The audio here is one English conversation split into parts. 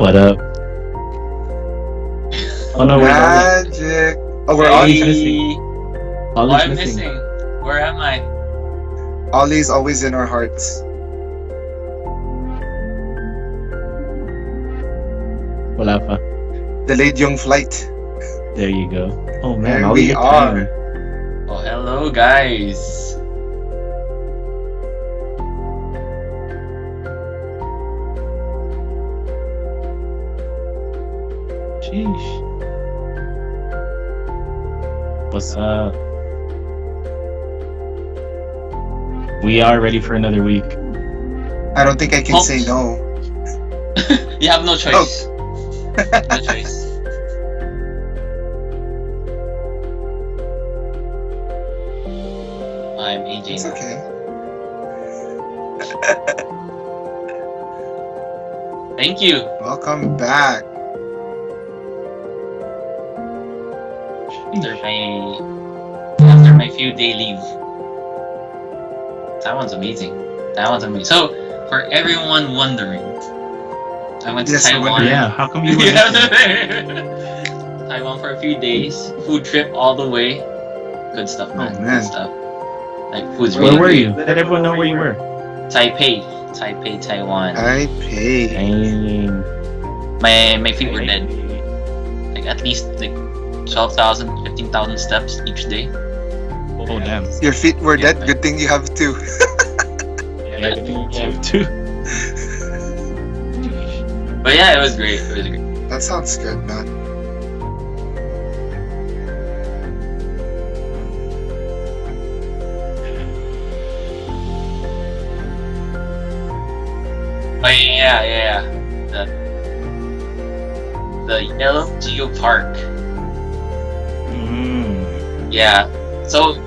What up? Oh no, where's Ollie? Magic. Oh, we're Ollie's Ollie. missing. Oh, Ollie's I'm missing. missing. Where am I? Ollie's always in our hearts. Wala pa. Delayed yung flight. There you go. Oh man, There Ollie we hit are. time. Oh, hello, guys. Sheesh. What's up? We are ready for another week. I don't think I can say no. You have no choice. No choice. I'm AJ. It's okay. Thank you. Welcome back. After my few day leave. That one's amazing. So, for everyone wondering, I went to Taiwan. Yeah, how come you were Taiwan for a few days. Food trip all the way. Good stuff, man. Oh, man. Good stuff. Like, food's Where really were great. you? Let everyone know where you were. Taipei, Taiwan. Taipei. Dang. My feet were dead. Like at least like 12,000, 15,000 steps each day. Oh damn. Your feet were Yeah, dead. man. Good thing you have two. Yeah, I think you have too. But yeah, it was great. That sounds good, man. Oh yeah. The Yellow Geo Park. Yeah. So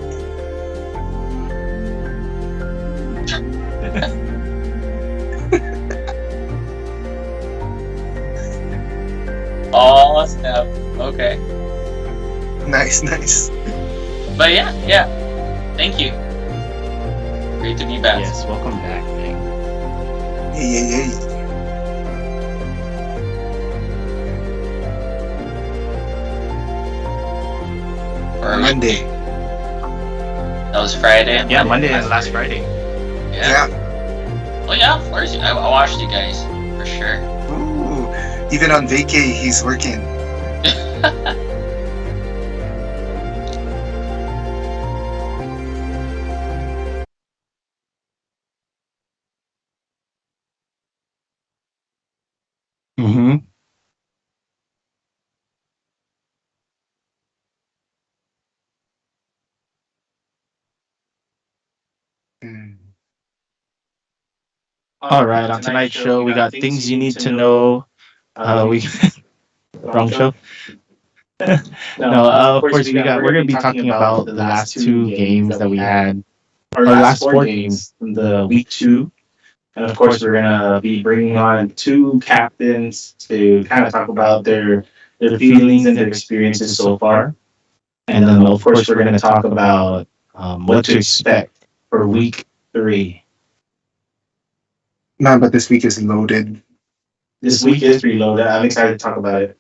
oh snap. Okay. Nice. But yeah. Thank you. Great to be back. Yes, welcome back, man. Hey. For Monday. That was Friday. Yeah, Monday and last Friday. Yeah. Oh yeah, of course. I watched you guys for sure. Ooh. Even on vacay, he's working. Mm-hmm. All right, on tonight's show, we got things you need to know. We wrong show. Of course we're gonna be talking about the last two games that we had, or last four games from the week 2, and of course we're gonna be bringing on two captains to kind of talk about their feelings and their experiences so far, and then of course we're gonna talk about what to expect for week 3. Man, but this week is loaded. This week is pretty loaded. I'm excited to talk about it.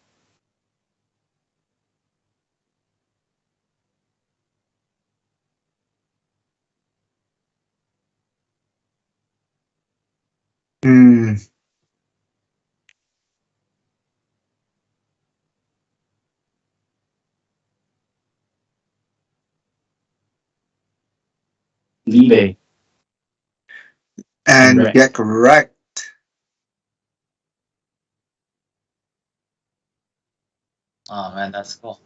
Libe. And Correct. get correct. Oh man, that's cool.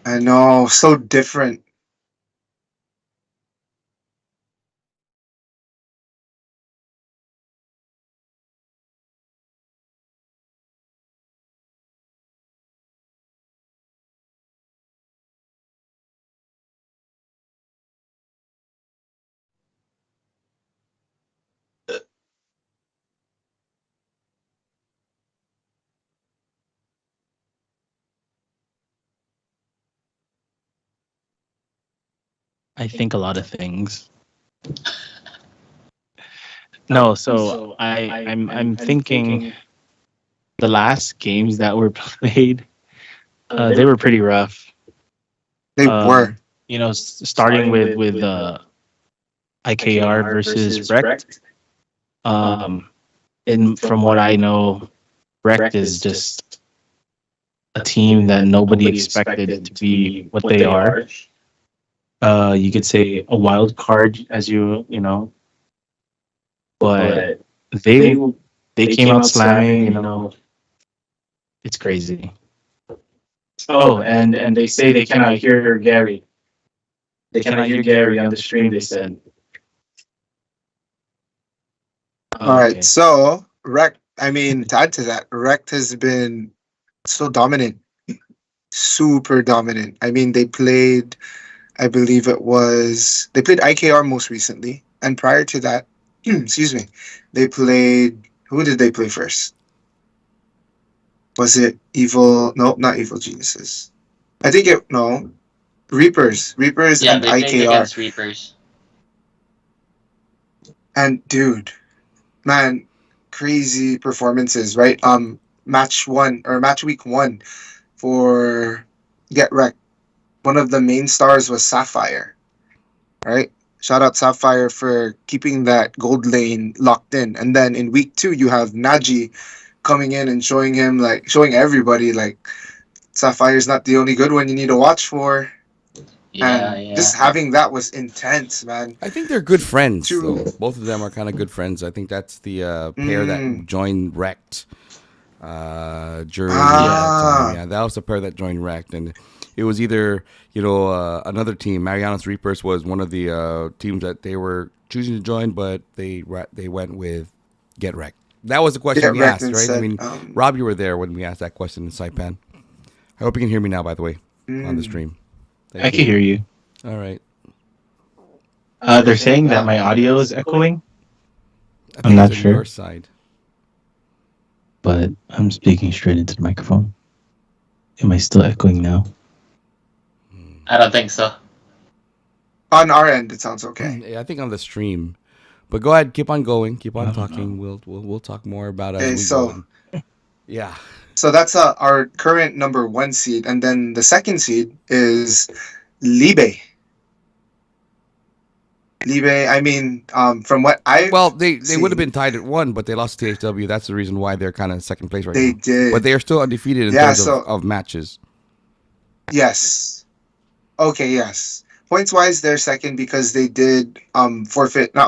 I know, so different. I think a lot of things. No, so I'm thinking the last games that were played, they were pretty rough. They were. Starting with IKR versus Rect. And from what I know, Rect is just a team that nobody expected to be what they are. You could say a wild card, as you know, but they came out slamming. It's crazy. Oh, and they say they cannot hear Gary. They cannot hear Gary on the stream. They said. All right. So Rect. I mean, to add to that, Rect has been so dominant, super dominant. I mean, they played. I believe they played IKR most recently, and prior to that, excuse me, they played. Who did they play first? Was it Evil? No, not Evil Geniuses. I think Reapers Yeah, and they played IKR. against Reapers. And dude, man, crazy performances, right? Match week 1 for Get Wrecked. One of the main stars was Sapphire, right? Shout out Sapphire for keeping that gold lane locked in. And then in week 2, you have Naji coming in and showing everybody like Sapphire's not the only good one you need to watch for. Yeah. Just having that was intense, man. I think they're good friends. Though. Both of them are kind of good friends. I think that's the pair that joined Wrecked during that time. Yeah, that was the pair that joined Wrecked, and it was either another team. Marianas Reapers was one of the teams that they were choosing to join, but they went with Get Wrecked. That was the question we asked, right? Said, I mean, Rob, you were there when we asked that question in Saipan. I hope you can hear me now, by the way, on the stream. I can hear you. All right. They're saying that my audio is echoing. I think I'm not it's on sure. Your side. But I'm speaking straight into the microphone. Am I still echoing now? I don't think so. On our end, it sounds okay. Yeah, I think on the stream. But go ahead, keep on going, keep on talking. We'll talk more about it as we go. Yeah. So that's our current number 1 seed, and then the second seed is Libe. Libe, I mean, from what they would have been tied at 1, but they lost to THW. That's the reason why they're kind of second place right now. They did, but they are still undefeated in terms of matches. Yes. Okay. Yes. Points wise, they're second because they did not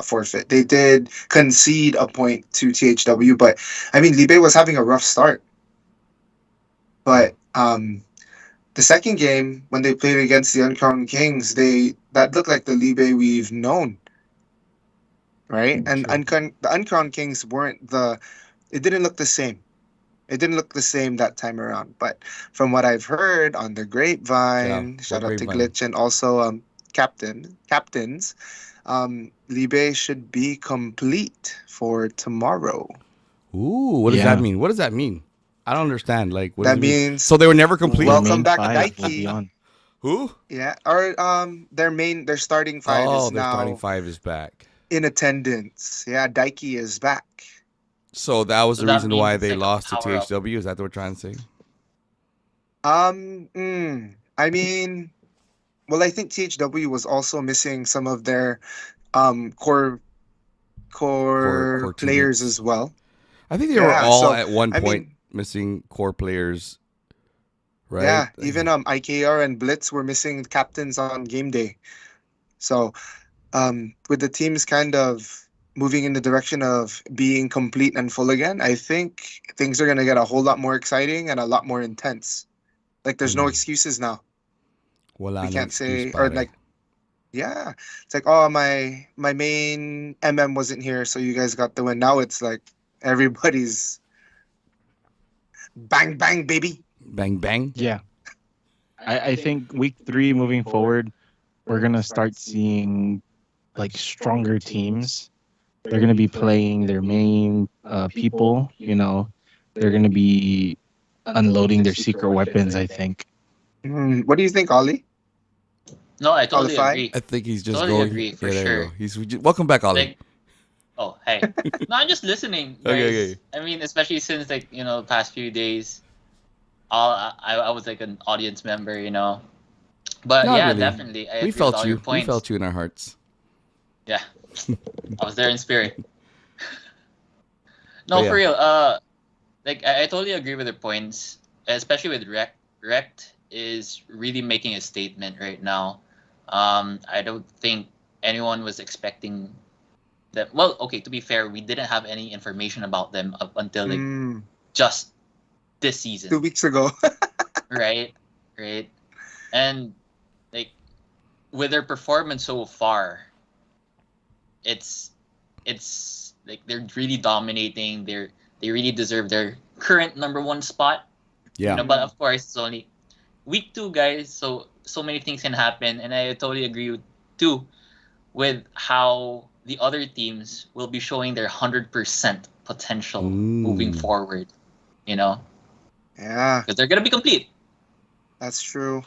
forfeit. They did concede a point to THW, but I mean, Libe was having a rough start. But the second game, when they played against the Uncrowned Kings, that looked like the Libe we've known, right? And the Uncrowned Kings it didn't look the same. It didn't look the same that time around. But from what I've heard on the grapevine, shout out to Glitch and also captains, Libe should be complete for tomorrow. Ooh, what does that mean? What does that mean? I don't understand. Like, what that means so they were never complete. Welcome back, Daiki. Who? Yeah, or their starting 5 is their now starting 5 is back in attendance. Yeah, Daiki is back. So that was the reason why they lost to THW. Is that what we're trying to say? I mean, well, I think THW was also missing some of their core players as well. I think they were all at one point missing core players, right? Yeah, even IKR and Blitz were missing captains on game day. So with the teams kind of moving in the direction of being complete and full again, I think things are going to get a whole lot more exciting and a lot more intense. Like, there's no excuses now. We can't say, or like, yeah, it's like, oh, my main MM wasn't here, so you guys got the win. Now it's like everybody's bang, bang, baby. Bang, bang. Yeah. I think week 3 moving forward, we're going to start seeing like stronger teams. They're going to be playing their main people, they're going to be unloading their secret weapons, I think. What do you think, Ollie? No, I totally agree. I think he's just totally going. Agree, for sure. He's welcome back, Ollie. Oh, hey. No, I'm just listening, guys. Okay. I mean, especially since like the past few days, I was like an audience member, But Not yeah, really. definitely, I We agree with felt all you. your We points. felt you in our hearts. Yeah, I was there in spirit. No, But yeah. for real. Like I totally agree with your points, especially with Rect is really making a statement right now. I don't think anyone was expecting that. Well, okay, to be fair, we didn't have any information about them up until like just this season. 2 weeks ago. Right, and like with their performance so far, it's like they're really dominating. They really deserve their current number one spot. Yeah. But of course it's only week 2, guys. So many things can happen, and I totally agree with how the other teams will be showing their 100% potential moving forward. Yeah, because they're gonna be complete. that's true.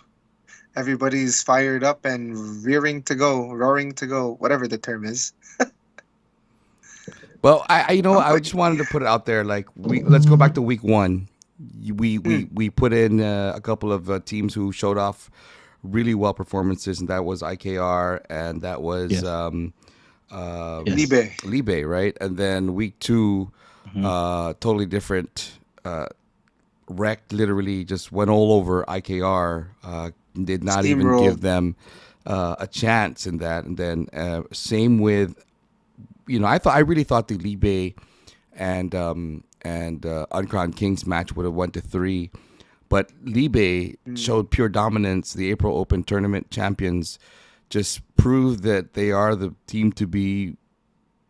Everybody's fired up and roaring to go, whatever the term is. Well, I just wanted to put it out there. Like, let's go back to week 1. We put in a couple of teams who showed off really well performances, and that was IKR and that was Libe, right? And then week 2, totally different. Rec literally just went all over IKR. Did not even give them a chance in that. And then same with, I really thought the Libe and Uncrowned Kings match would have went to 3, but Libe showed pure dominance. The April Open tournament champions just proved that they are the team to be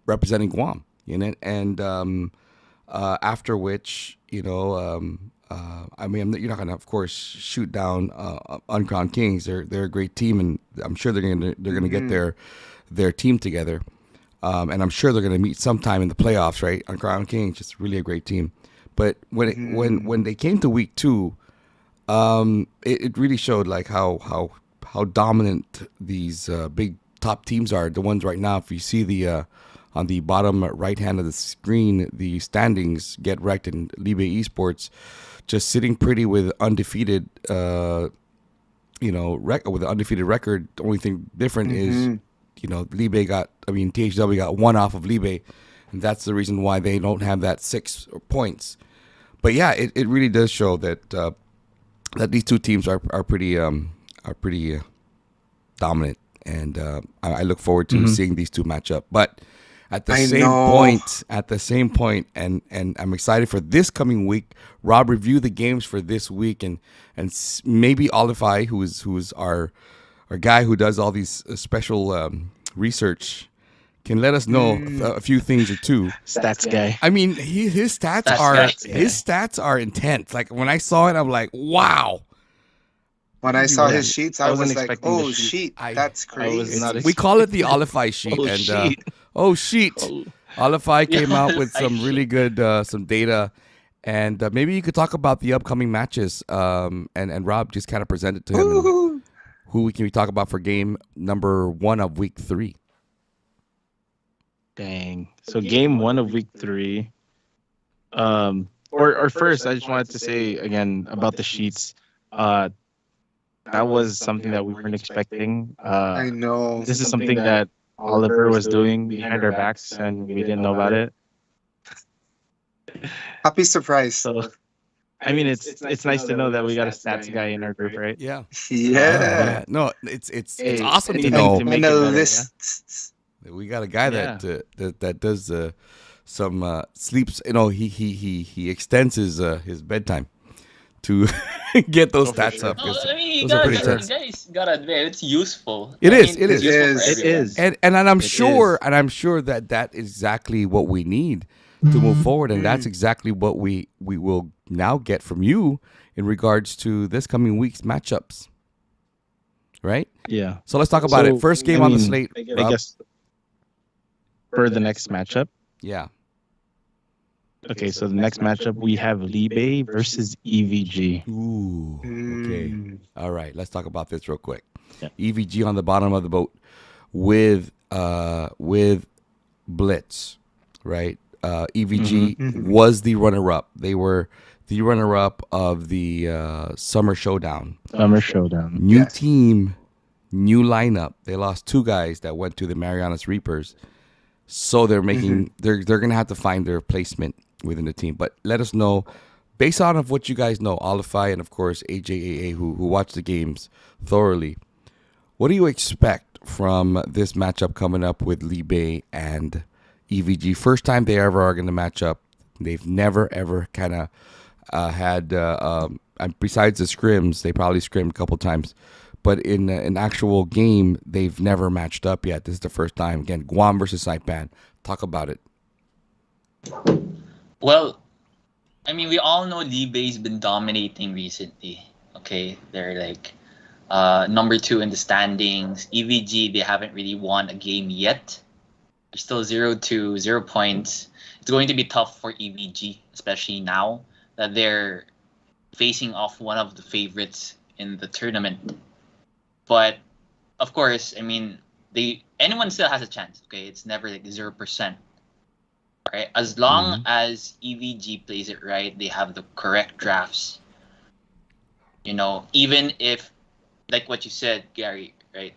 representing Guam, and after which, I mean, you're not gonna, of course, shoot down Uncrowned Kings. They're a great team, and I'm sure they're gonna get their team together. And I'm sure they're going to meet sometime in the playoffs, right? Uncrowned Kings, just really a great team. But when they came to week 2, it really showed like how dominant these big top teams are. The ones right now, if you see the on the bottom right hand of the screen, the standings, Get Wrecked and Libe Esports, just sitting pretty with undefeated. With an undefeated record. The only thing different is, THW got 1 off of Libe, and that's the reason why they don't have that 6 points. But yeah, it really does show that that these two teams are pretty dominant, and I look forward to seeing these two match up. But at the same point, and I'm excited for this coming week. Rob, review the games for this week, and maybe Olify, who is our guy who does all these special research, can let us know a few things or two. Stats guy. I mean, his stats are intense. Like when I saw it, I'm like, wow. When I saw his sheets, I was wasn't like, expecting "Oh the sheet. sheet, that's crazy." We call it the Olify sheet. Sheet. Olify came out with some really good some data, and maybe you could talk about the upcoming matches. And Rob just kind of present it to him. Who can we talk about for game number 1 of week 3? Dang. So game 1 of week 3. Or first, I just wanted to say again about the sheets. That was something that we weren't expecting. I know. This is something that Oliver was doing behind our backs, and we didn't know about it. Happy surprise. So, I mean, it's nice to know that we got a stats guy in our group, right? Yeah. Yeah. No, it's awesome to know. make it better, We got a guy that does some sleeps. He extends his bedtime to get those stats up. I mean, Those are pretty you intense. guys gotta admit it's useful. It is. It's useful for It everyone. is. And I'm sure that is exactly what we need to move forward, and that's exactly what we will now get from you in regards to this coming week's matchups. Right? Yeah. So let's talk about it. First game on the slate. I Rob. guess for the next matchup. Yeah. Okay, so the next matchup we have Libe versus EVG. Ooh. Okay. All right. Let's talk about this real quick. Yeah. EVG on the bottom of the boat with Blitz, right? EVG was the runner-up. They were the runner-up of the Summer Showdown. Summer Showdown. New team, new lineup. They lost 2 guys that went to the Marianas Reapers. So they're making they're gonna have to find their placement within the team. But let us know, based on of what you guys know, Olify and of course AJAA, who watch the games thoroughly. What do you expect from this matchup coming up with Libe and EVG? First time they ever are going to match up. They've never ever kind of had. Besides the scrims, they probably scrimmed a couple times, but in an actual game, they've never matched up yet. This is the first time. Again, Guam versus Saipan. Talk about it. Well, I mean, we all know Libe's been dominating recently. Okay, they're like number 2 in the standings. EVG, they haven't really won a game yet. They're still 0-2, 0 points. It's going to be tough for EVG, especially now that they're facing off one of the favorites in the tournament. But of course, I mean, anyone still has a chance. Okay, it's never like 0%. Right? As long as EVG plays it right, they have the correct drafts. You know, even if, like what you said, Gary, right?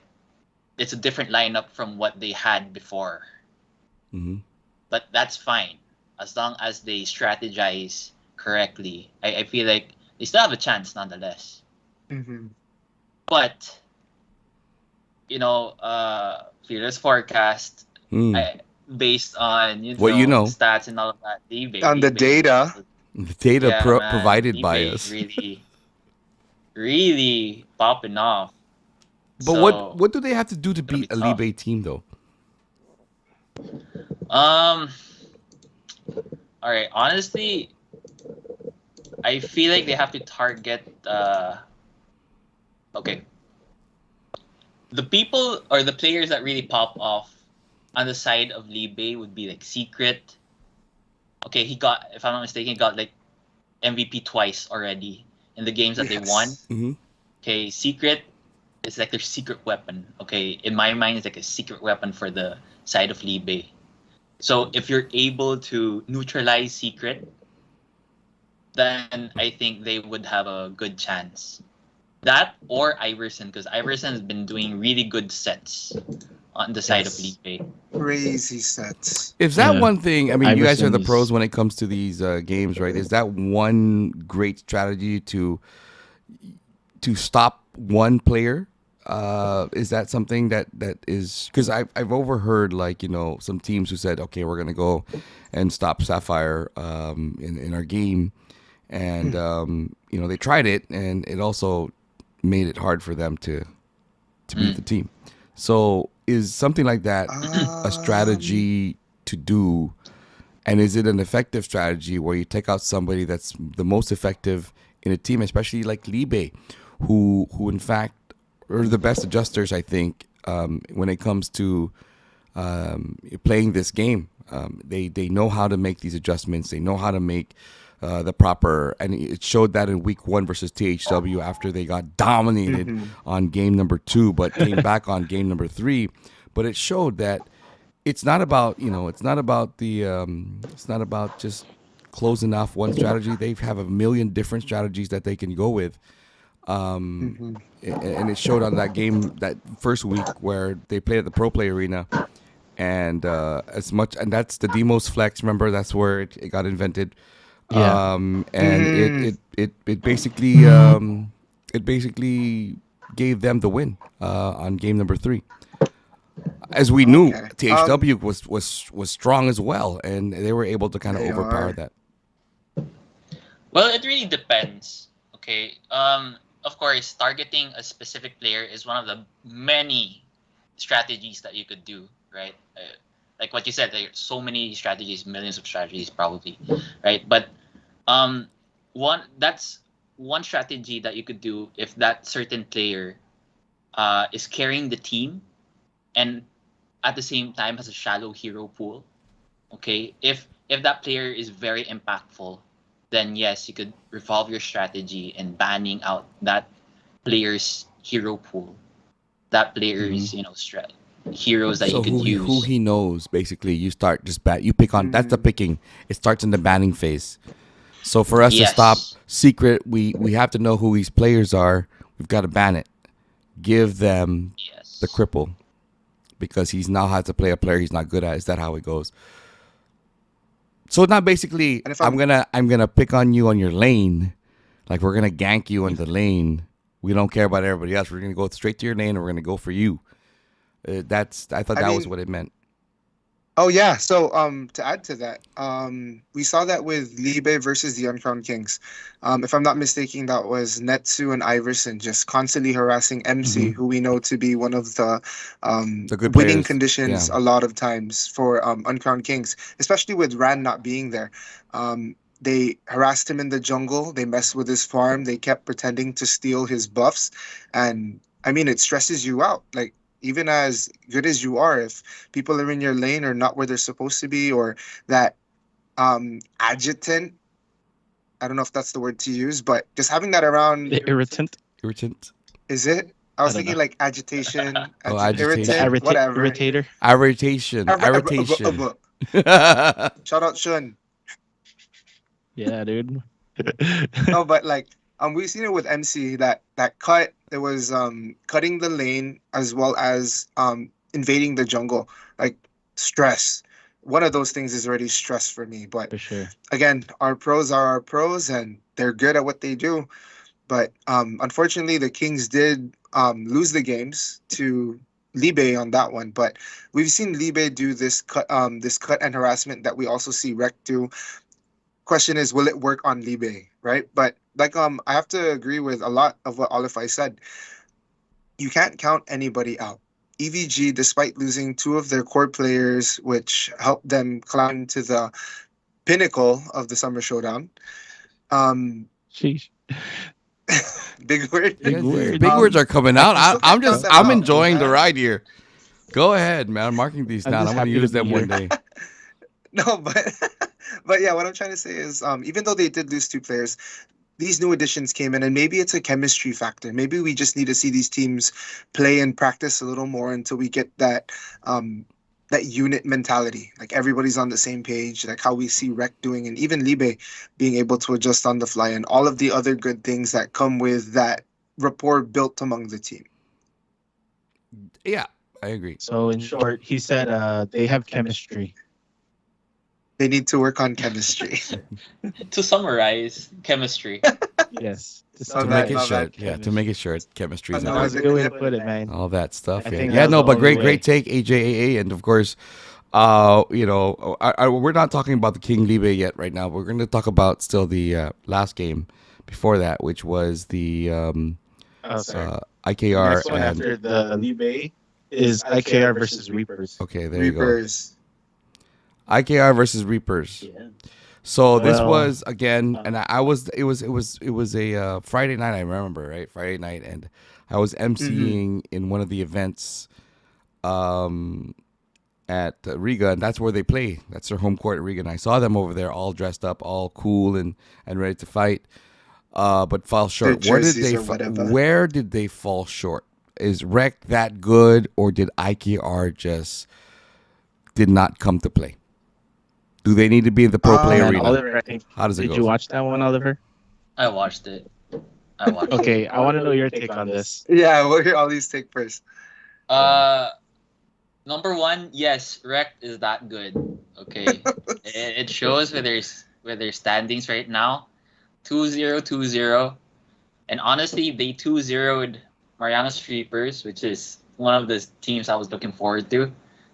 It's a different lineup from what they had before. But that's fine. As long as they strategize correctly, I feel like they still have a chance nonetheless. But, you know, Fearless forecast, based on what you know, stats and all of that, on the data. The data provided by us. Really popping off. But so, what do they have to do to beat a Libe team though? All right. Honestly, I feel like they have to target. Okay. The people or the players that really pop off on the side of Libe would be like Secret. Okay, he got, if I'm not mistaken, got like MVP twice already in the games that they won. Okay, Secret is like their secret weapon. Okay, in my mind, it's like a secret weapon for the side of Libe. So if you're able to neutralize Secret, then I think they would have a good chance. That or Iverson, because Iverson has been doing really good sets on the side of Libe. Crazy sets. Is that one thing? I mean, you guys are the pros when it comes to these games, right? Is that one great strategy to stop one player? Is that something that is, because I've overheard like, you know, some teams who said, okay, we're gonna go and stop Sapphire in our game, and you know, they tried it and it also made it hard for them to beat the team. So is something like that a strategy to do, and is it an effective strategy where you take out somebody that's the most effective in a team, especially like Libe, who in fact are the best adjusters, I think, when it comes to playing this game. They know how to make these adjustments. They know how to make the proper, and it showed that in week 1 versus THW after they got dominated on game number 2, but came back on game number 3. But it showed that it's not about, you know, it's not about just closing off one strategy. They have a million different strategies that they can go with. And it showed on that game, that first week where they played at the Pro Play Arena, and that's the Damos Flex. Remember, that's where it got invented. And it basically gave them the win on game number 3. As we knew, THW was strong as well, and they were able to kind of overpower that. Well, it really depends. Okay. Of course, targeting a specific player is one of the many strategies that you could do, right? Like what you said, there are so many strategies, millions of strategies probably, right? But that's one strategy that you could do if that certain player is carrying the team and at the same time has a shallow hero pool. Okay, if that player is very impactful, then yes, you could revolve your strategy in banning out that player's hero pool, that player's heroes that So you could use. who he knows, basically, you start just bat. You pick on. That's the picking. It starts in the batting phase. So for us to stop Secret, we have to know who these players are. We've got to ban it. Give them the cripple, because he's now had to play a player he's not good at. Is that how it goes? So now basically, I'm gonna pick on you on your lane, like we're gonna gank you on the lane. We don't care about everybody else. We're gonna go straight to your lane, and we're gonna go for you. I thought that was what it meant. Oh yeah. So to add to that, we saw that with Libe versus the Uncrowned Kings. If I'm not mistaken, that was Netsu and Iverson just constantly harassing MC, who we know to be one of the good winning players. conditions a lot of times for Uncrowned Kings, especially with Ran not being there. They harassed him in the jungle. They messed with his farm. They kept pretending to steal his buffs, and I mean, it stresses you out. Like, even as good as you are, if people are in your lane or not where they're supposed to be, or that adjutant, I don't know if that's the word to use, but just having that around. Irritant. Is it? I was thinking like agitation, agitation. irritant, whatever. Irritator. Irritation. Shout out Shun. Yeah, dude. No, but like we've seen it with MC, that cut. There was cutting the lane as well as invading the jungle. Like, stress. One of those things is already stress for me. But for sure, again, our pros are our pros, and they're good at what they do. But unfortunately, the Kings did lose the games to Libe on that one. But we've seen Libe do this cut and harassment that we also see Rec do. Question is, will it work on Libe, right? But like I have to agree with a lot of what Olifai said. You can't count anybody out. EVG, despite losing two of their core players, which helped them climb to the pinnacle of the Summer Showdown. Sheesh. Big word. Big word. Big words are coming out. I'm enjoying the ride here. Go ahead, man. I'm marking these down. I'm going to use them one day. No, but yeah, what I'm trying to say is, even though they did lose two players, these new additions came in, and maybe it's a chemistry factor. Maybe we just need to see these teams play and practice a little more until we get that that unit mentality. Like, everybody's on the same page, like how we see Rec doing, and even Libe being able to adjust on the fly, and all of the other good things that come with that rapport built among the team. Yeah, I agree. So in short, he said they have chemistry. They need to work on chemistry. To summarize, chemistry. Yes. To make it short. Yeah, to make it short, chemistry is that was a good way to put it, man. all that stuff. I think Yeah, that no, was but the great only way. take, AJAA, and of course, we're not talking about the King Libe yet right now. We're going to talk about still the last game before that, which was the IKR Next one and after the Libe is IKR versus Reapers. okay, there you go. Reapers. IKR versus Reapers. Yeah. So this Well, was again, and it was a Friday night. I remember, right? Friday night, and I was emceeing in one of the events, at Riga, and that's where they play. That's their home court at Riga. And I saw them over there, all dressed up, all cool and ready to fight, but fall short. Their jerseys or whatever. Where did they fall short? Is Rec that good, or did IKR just did not come to play? Do they need to be in the pro play Man, arena? Oliver, I think, How does it did go? you watch that one, Oliver? I watched it. Okay, I want to know your take on this. Yeah, we'll hear Ollie's take first. Number one, yes, Rec is that good. Okay. It shows with their standings right now. 2-0, 2-0. And honestly, they 2-0'd Marianas Reapers, which is one of the teams I was looking forward to.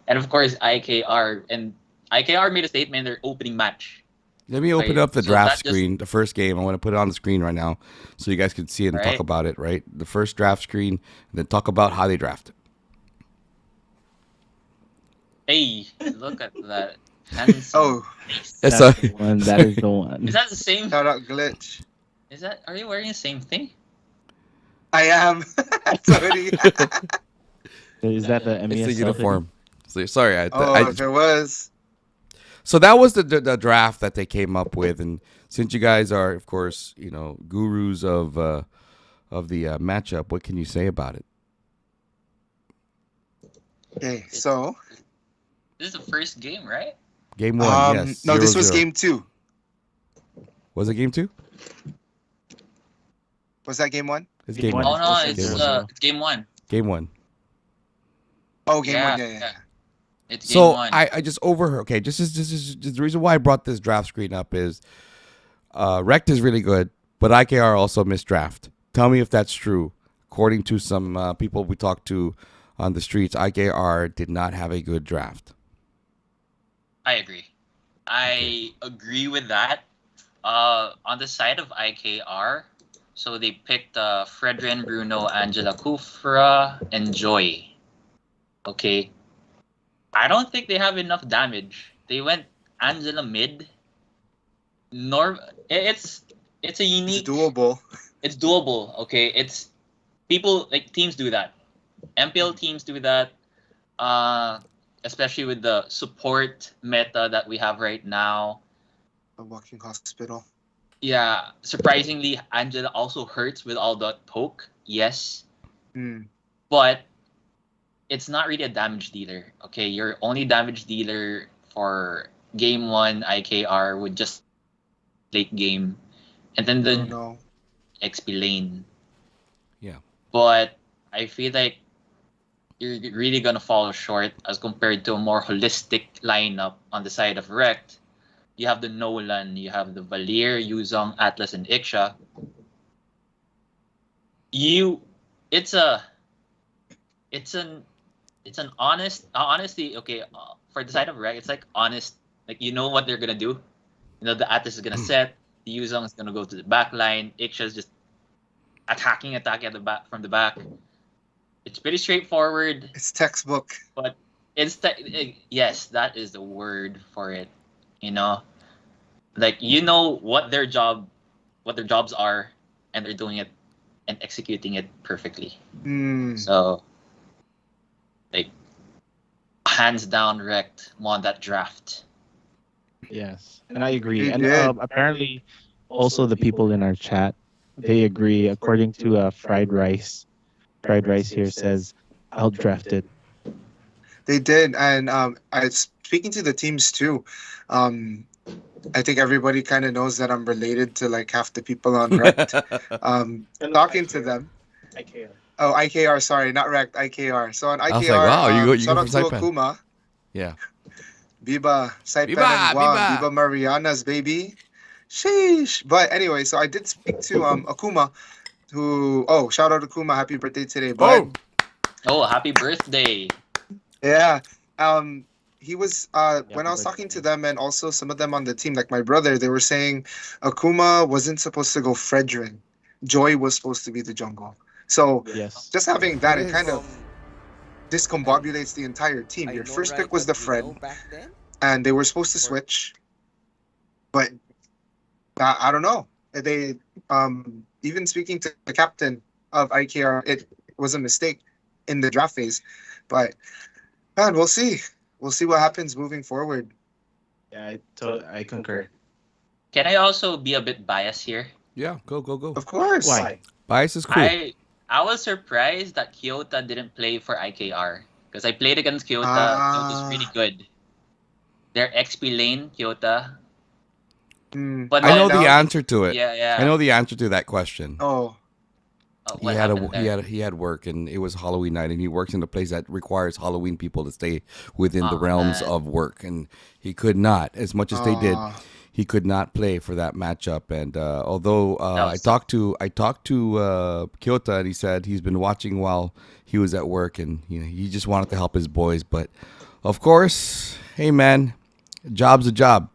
And of course, IKR. And IKR made a statement in their opening match. Let me open Right. up the So draft that just- screen, the first game. I want to put it on the screen right now so you guys can see it and talk Right. about it, right? The first draft screen, and then talk about how they draft it. Hey, look at that. Handsome Oh, face. That's That's a- the one. That is the one. Is that the same? shout out Glitch. Are you wearing the same thing? I am. Sorry. Is that the MESL? It's the uniform. So, sorry, If it was. So that was the draft that they came up with, and since you guys are, of course, gurus of the matchup, what can you say about it? Okay, so This is the first game, right? Game one, yes. no, this 0-0. was game 2. Was it game 2? Was that game 1? It's Game game one. Oh one. no, Game it's one. it's game 1. Game one. Oh, game Yeah, 1. Yeah, yeah. yeah. It's game So 1. I just overheard. Okay, just the reason why I brought this draft screen up is Rect is really good, but IKR also missed draft. Tell me if that's true. According to some people we talked to on the streets, IKR did not have a good draft. I agree. I agree with that. On the side of IKR, so they picked Fredrin, Bruno, Angela Kufra, and Joy. Okay. I don't think they have enough damage. They went Angela mid. It's a It's unique. doable. It's doable. Okay. It's people like teams do that. MPL teams do that. Especially with the support meta that we have right now. A walking hospital. Yeah, surprisingly, Angela also hurts with all that poke. Yes, Hmm. but it's not really a damage dealer. Okay, your only damage dealer for game 1 IKR would just late game, and then the No. XP lane. Yeah. But I feel like you're really gonna fall short as compared to a more holistic lineup on the side of Rect. You have the Nolan, you have the Valir, Yuzong, Atlas, and Iksha. It's an honestly, okay, for the side of Reg, it's like honest, like you know what they're gonna do. You know, the Atlas is gonna set, the Yuzong is gonna go to the back line, Iksha is just attacking at the back from the back. It's pretty straightforward, It's textbook. but yes, that is the word for it. You know, like you know what their jobs are, and they're doing it and executing it perfectly. Hmm. So, like, hands down, Rect won that draft. Yes, and I agree. They And did. apparently, also the people in our chat, they agree. According to Fried Rice here says outdrafted. They did, and I speaking to the teams too. Um, I think everybody kind of knows that I'm related to like half the people on Rect. Talking to them. IKR. Oh, IKR. Sorry, not Rect. IKR. So on I was like, IKR, wow, you shout go out from to Saipan. Akuma, Yeah. Biba, Saipan, Biba, and Guam, Biba. Biba Marianas, baby. Sheesh. But anyway, so I did speak to Akuma, who shout out Akuma, happy birthday today, bud. Oh, happy birthday! Yeah. He was when I was happy talking to birthday. them and also some of them on the team, like my brother, they were saying Akuma wasn't supposed to go Fredrin. Joy was supposed to be the jungle. So Yes. just having that, it kind Yes. of discombobulates the entire team. I Your know, first right, pick was what the we Fred, know back then? and they were supposed to switch, but I don't know. They even speaking to the captain of IKR, it was a mistake in the draft phase, but man, we'll see. We'll see what happens moving forward. Yeah, I concur. Can I also be a bit biased here? Yeah, go. Of course. Why? Bias is cool. I was surprised that Kyoto didn't play for IKR because I played against Kyoto. Kyoto's really good. Their XP lane, Kyoto. But I know Down. the answer to it. Yeah. I know the answer to that question. Oh, What he had happened there? he had work, and it was Halloween night, and he works in a place that requires Halloween people to stay within the Oh, realms man. of work, and he could not, as much as they did, Ah. he could not play for that matchup. And although That I was talked to Kyoto, and he said he's been watching while he was at work, and he just wanted to help his boys. But of course, hey man, job's a job.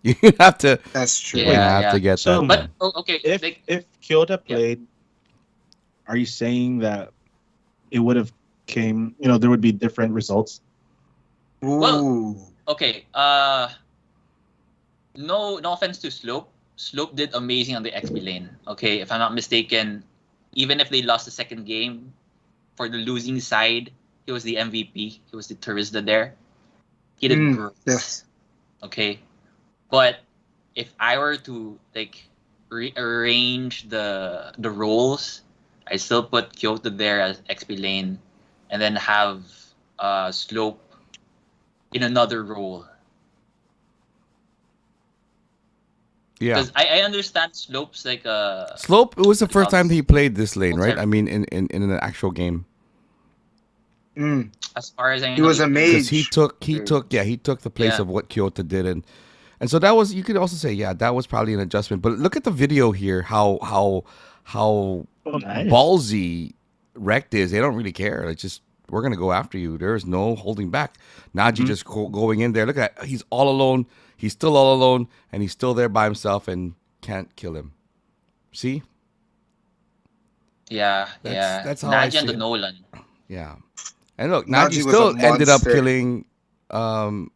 You have to. That's true. You Yeah. have to get So, that. But okay, If like, Kyoto played, are you saying that it would have came? There would be different results. Ooh. okay. No offense to Slope. Slope did amazing on the XP lane. Okay, if I'm not mistaken, even if they lost the second game, for the losing side, he was the MVP. He was the Turista there. He did great. Yes. Okay, but if I were to like rearrange the roles, I still put Kyoto there as XP lane, and then have Slope in another role. Yeah. Because I understand Slope's like Slope, it was the first time else. he played this lane, right? Okay. I mean, in an actual game. Mm. As far as I He know, was a Because he mage. took the place Yeah. of what Kyoto did, and so that was, you could also say, yeah, that was probably an adjustment. But look at the video here, how Oh, nice. ballsy Rect is. They don't really care. It's just, we're gonna go after you. There is no holding back. Naji just going in there. Look at, he's all alone. He's still all alone, and he's still there by himself and can't kill him. See? Yeah, That's how I Naji see and the it. Nolan. Yeah. And look, Naji Naji was still a ended up monster. killing I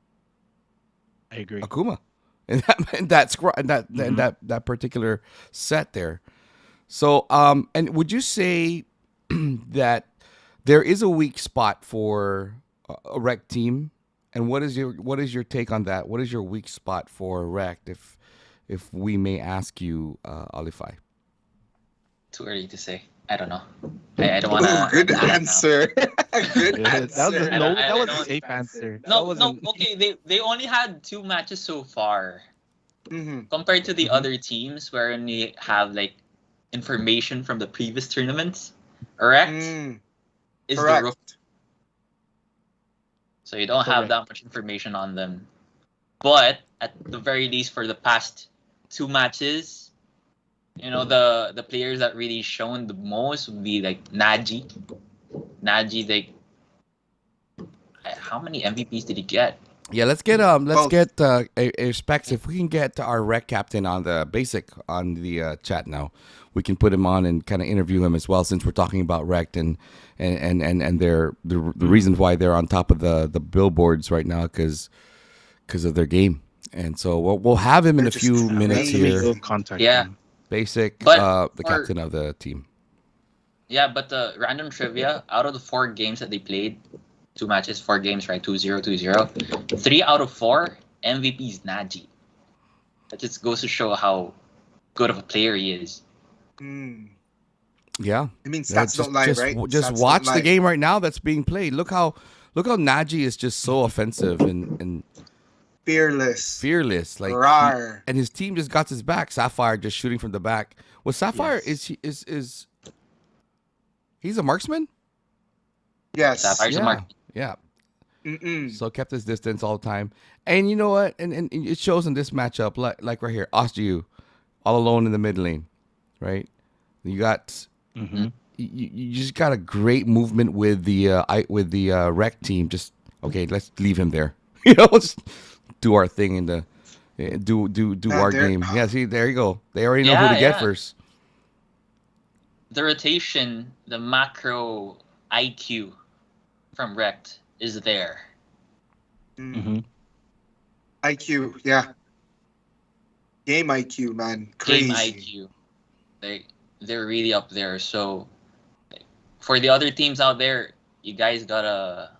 agree. Akuma in that particular set there. So and would you say that there is a weak spot for a Rec team? And what is your take on that? What is your weak spot for Rec, if we may ask you, Alifai? Too early to say. I don't know. I don't want to. Ooh, good answer. Good That was answer. no, I that was don't- a safe answer. That No, wasn't- okay. They only had 2 matches so far Mhm. compared to the Mhm. other teams, wherein we have like information from the previous tournaments. Correct? Mm, Is the correct. rook. So you don't have Correct. that much information on them. But at the very least, for the past 2 matches, you know, the players that really shown the most would be like Naji. Naji, like, how many MVPs did he get? Yeah, let's get Both. a specs. If we can get our Rec captain on the basic on the chat now, we can put him on and kind of interview him as well, since we're talking about Rec and their the reasons why they're on top of the billboards right now, because of their game. And so we'll have him in a They're few just minutes crazy. here. We'll contact Yeah. him. Basic, But the for- captain of the team. Yeah, but the random trivia, out of the 4 games that they played, 2 matches, 4 games, right? 2-0, 2-0. 3 out of 4 MVPs Naji. That just goes to show how good of a player he is. Mm. Yeah. I mean, Yeah, stats don't lie, right? Just Stats watch don't the lie. game right now that's being played. Look how Naji is just so offensive and Fearless. fearless. Like Rawr. and his team just got his back. Sapphire just shooting from the back. Was Sapphire Yes. is he's a marksman? Yes. Sapphire's a Yeah. mark. Yeah. Mm-mm. So kept his distance all the time. And you know what? And it shows in this matchup, like right here, Osju, all alone in the mid lane, right? You got Mm-hmm. you just got a great movement with the Rec team. Just okay, let's leave him there. You know, just do our thing in the do Yeah, our they're- game. Yeah, see, there you go. They already know who to Yeah, get yeah. first. The rotation, the macro IQ from Rect is there. Mm. Mm-hmm. IQ, yeah. Game IQ, man. Crazy. Game IQ. They're really up there. So like, for the other teams out there, you guys gotta,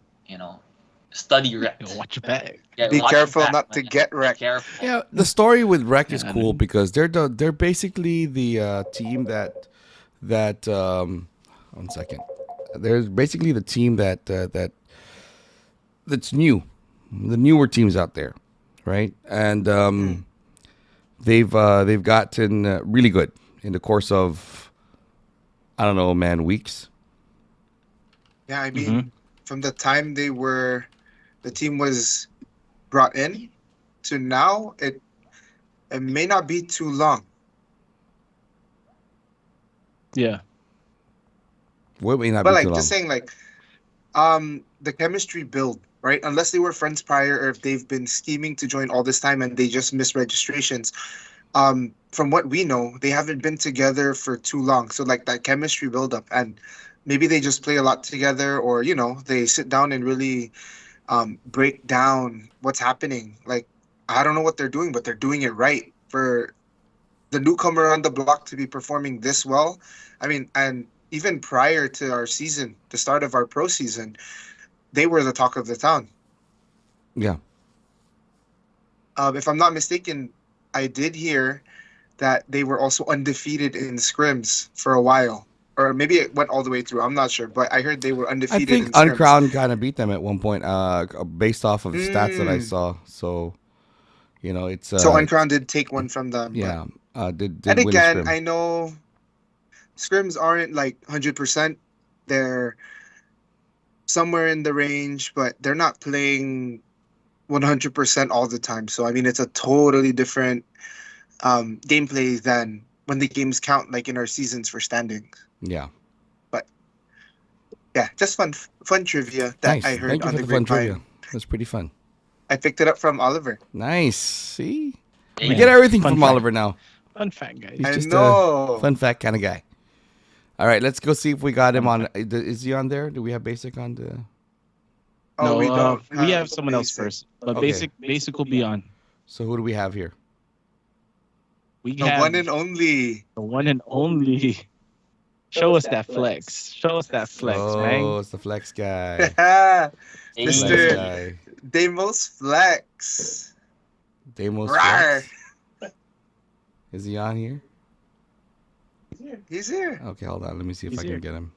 study Rect. Watch your back. Yeah, Be watch careful your back, not to man. get Be wrecked. careful. Yeah, the story with Rec is Yeah, cool man. because they're basically the team that 1 second. They're basically the team that's new, the newer teams out there, right? And they've gotten really good in the course of, I don't know, man, weeks. Yeah, I mean, from the time the team was brought in to now, it may not be too long. Yeah. What may not But be like too long. just saying, like, the chemistry build, right? Unless they were friends prior, or if they've been scheming to join all this time and they just missed registrations. From what we know, they haven't been together for too long. So like that chemistry buildup, and maybe they just play a lot together, or they sit down and really break down what's happening. Like, I don't know what they're doing, but they're doing it right for the newcomer on the block to be performing this well. I mean, and even prior to our season, the start of our pro season, they were the talk of the town. Yeah. If I'm not mistaken, I did hear that they were also undefeated in scrims for a while, or maybe it went all the way through. I'm not sure, but I heard they were I undefeated think in scrims. Uncrowned kind of beat them at one point, based off of stats that I saw. So, it's So Uncrowned did take one from them. yeah, did And win a again, scrim. I know scrims aren't like 100%. They're somewhere in the range, but they're not playing 100% all the time. So I mean, it's a totally different gameplay than when the games count, like in our seasons for standings. Yeah. Yeah, just fun trivia that Nice. I heard Thank you on for the the fun grapevine. trivia. That's pretty fun. I picked it up from Oliver. Nice. See, we Yeah. get everything Fun from fact. Oliver now. Fun fact, guys. He's I just know. a fun fact kind of guy. All right, let's go see if we got him on. Is he on there? Do we have basic on the? Oh, No, we don't. we have someone else first. But Okay. basic will be on. So who do we have here? We The have one and only. the one and only. Show us that flex. Show us that flex, Oh, man. it's the flex guy. Mr. Flex guy. Damos Flex. Damos Rawr. Flex. Is he on here? He's here. Okay, hold on. Let me see if He's I here. can get him.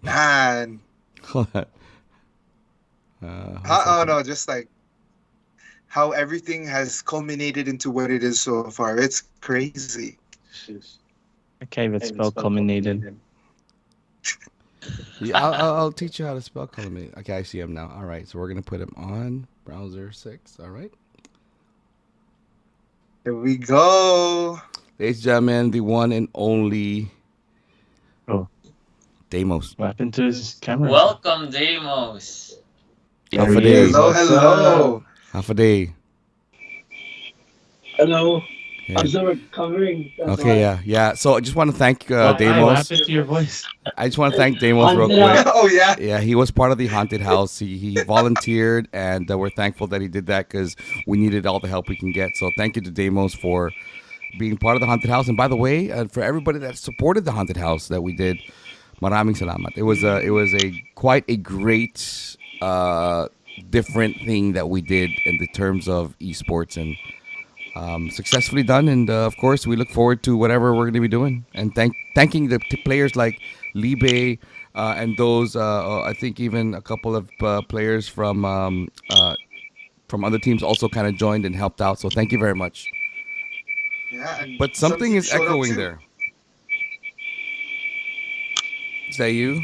Man. Hold on. Oh no, just like how everything has culminated into what it is so far. It's crazy. I can't even spell culminated. Yeah, I'll teach you how to spell culminate. Okay, I see him now. All right, so we're gonna put him on browser 6. All right, Here we go. ladies and gentlemen, the one and only Damos. What happened to his camera? Welcome, Damos. Half a he day. is. Hello, hello. Half a day. Hello. Yeah. I'm still recovering. That's Okay, why. yeah. So I just want to thank What Damos. happened to your voice? I just want to thank Damos real Haunted quick. Oh yeah. Yeah, he was part of the haunted house. He volunteered, and we're thankful that he did that because we needed all the help we can get. So thank you to Damos for being part of the haunted house. And by the way, for everybody that supported the haunted house that we did, maraming salamat. It was quite a great different thing that we did in the terms of esports, and successfully done. And of course, we look forward to whatever we're going to be doing. And thanking the players like Libe and those. I think even a couple of players from other teams also kind of joined and helped out. So thank you very much. Yeah. and But something teams is showed up echoing too. there. Is that you?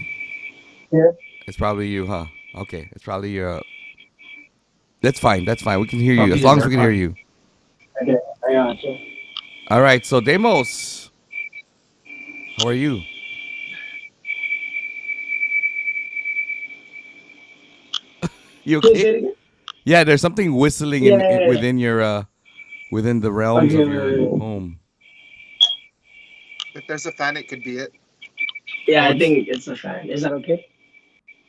Yeah. It's probably you, huh? Okay, it's probably you. That's fine. That's fine. We can hear you Probably as long as we your can hear you. Okay, I got you. All right. So Damos, how are you? You Can you say okay? it again? Yeah, there's something whistling Yeah. within your within the realms of your Okay. home. If there's a fan, it could be it. Yeah, I think it's a fan. Is that okay?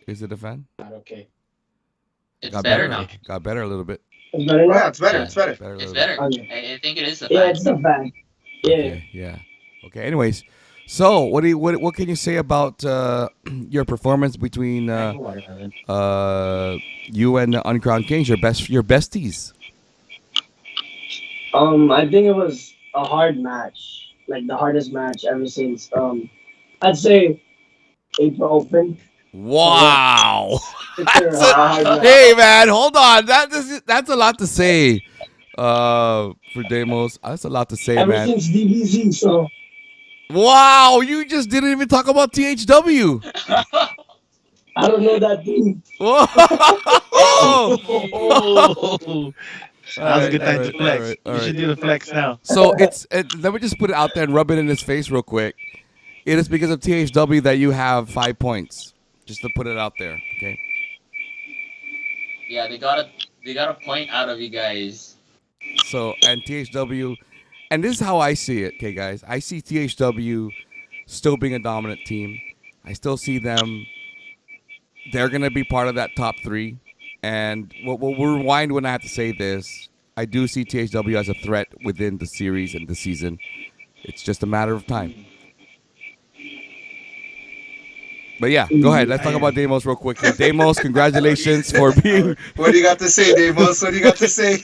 Is it a fan? Okay. It's Got better now. Got better a little bit. It's better Oh, now? yeah, it's better. Yeah. It's better. a little It's bit. better. Okay. I think it is a Yeah, fan. it's the fan. Yeah. Okay, yeah. Okay. Anyways, so what can you say about your performance between you and the Uncrowned Kings, your besties? I think it was a hard match, like the hardest match ever since. I'd say April Open. Wow. It's a hard match. Hey man, hold on. That's a lot to say. For Damos, that's a lot to say, Ever man. since DBZ, so Wow, you just didn't even talk about THW. I don't know that team. Whoa. Oh, that was a good time to flex. all You right. should do the flex now. So let me just put it out there and rub it in his face real quick. It is because of THW that you have 5 points. Just to put it out there, okay? Yeah, they got a point out of you guys. So, and THW, and this is how I see it, okay, guys. I see THW still being a dominant team. I still see them. They're going to be part of that top 3. And we'll rewind when I have to say this. I do see THW as a threat within the series and the season. It's just a matter of time. But yeah, go ahead. Let's talk about Damos real quick. Damos, congratulations for being What do you got to say, Damos? What do you got to say?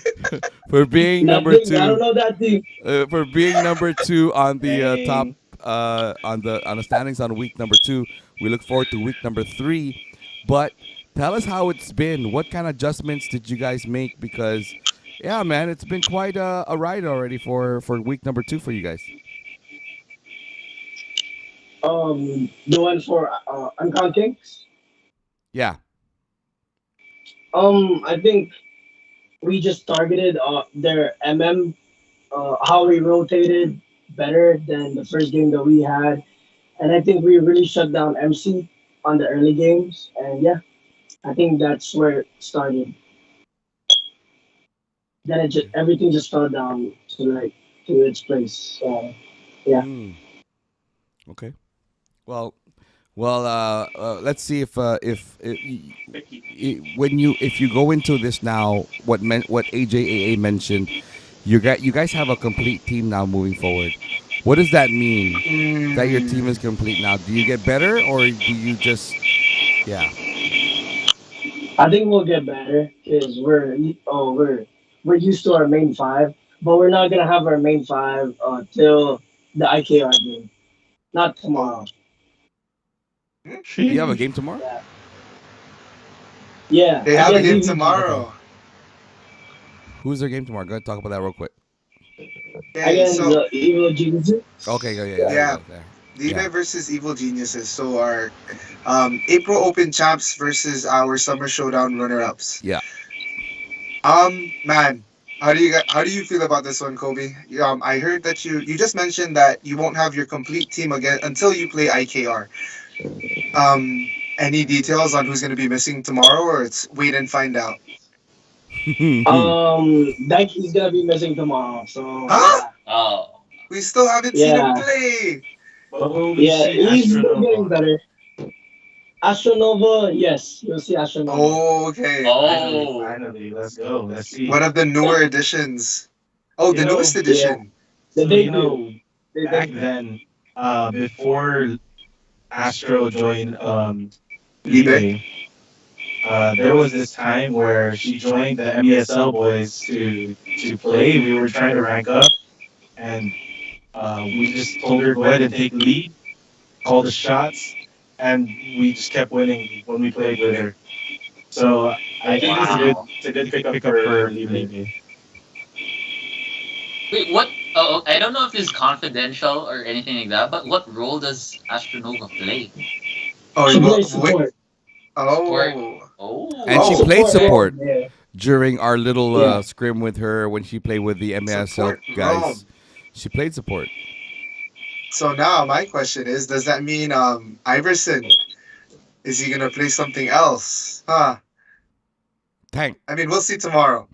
for being That number team, I don't 2 know that team. for being number 2 on the top on the standings on week number 2. We look forward to week number 3. But tell us how it's been. What kind of adjustments did you guys make? Because yeah, man, it's been quite a ride already for week number 2 for you guys. The one for Uncon Kings. Yeah. I think we just targeted their MM, how we rotated better than the first game that we had, and I think we really shut down MC on the early games, and yeah, I think that's where it started. Then everything just fell down to its place. So yeah. Mm, okay. Well, let's see if you go into this now, what AJAA mentioned, you guys have a complete team now moving forward. What does that mean that your team is complete now? Do you get better or do you just yeah? I think we'll get better because we're used to our main five, but we're not gonna have our main five till the IKR game, not tomorrow. You have a game tomorrow? Yeah, yeah. They have a against game EVG. tomorrow. Who's their game tomorrow? Go ahead, talk about that real quick. Okay, Against so the Evil Geniuses. Okay, yeah. Yeah. There. Levi Yeah. versus Evil Geniuses. So our April Open champs versus our Summer Showdown runner-ups. Yeah. Man, how do you feel about this one, Kobe? I heard that you just mentioned that you won't have your complete team again until you play IKR. Any details on who's going to be missing tomorrow, or it's wait and find out? Dikey's gonna be missing tomorrow, so Huh? Oh, We still haven't seen him Yeah. play. But will we yeah, see he's still getting Astronova? better. Astronova, yes, you'll see Astronova. Oh, okay. Finally, let's go. Let's see. One of the newer additions. Oh, the You know, newest edition. The So, debut. back then, before Astro joined Libe? there was this time where she joined the MESL boys to play. We were trying to rank up, and we just told her go ahead and take lead, call the shots, and we just kept winning when we played with her. So I think it's a good pickup for Libe. wait, what? Oh, I don't know if this is confidential or anything like that, but what role does Astronova play? Oh, She you plays wait. support. Oh. Oh, And she played support Yeah. during our little Yeah. scrim with her when she played with the MSL Support guys. She played support. So now my question is, does that mean Iverson, is he gonna play something else? Huh? Tank. I mean, we'll see tomorrow.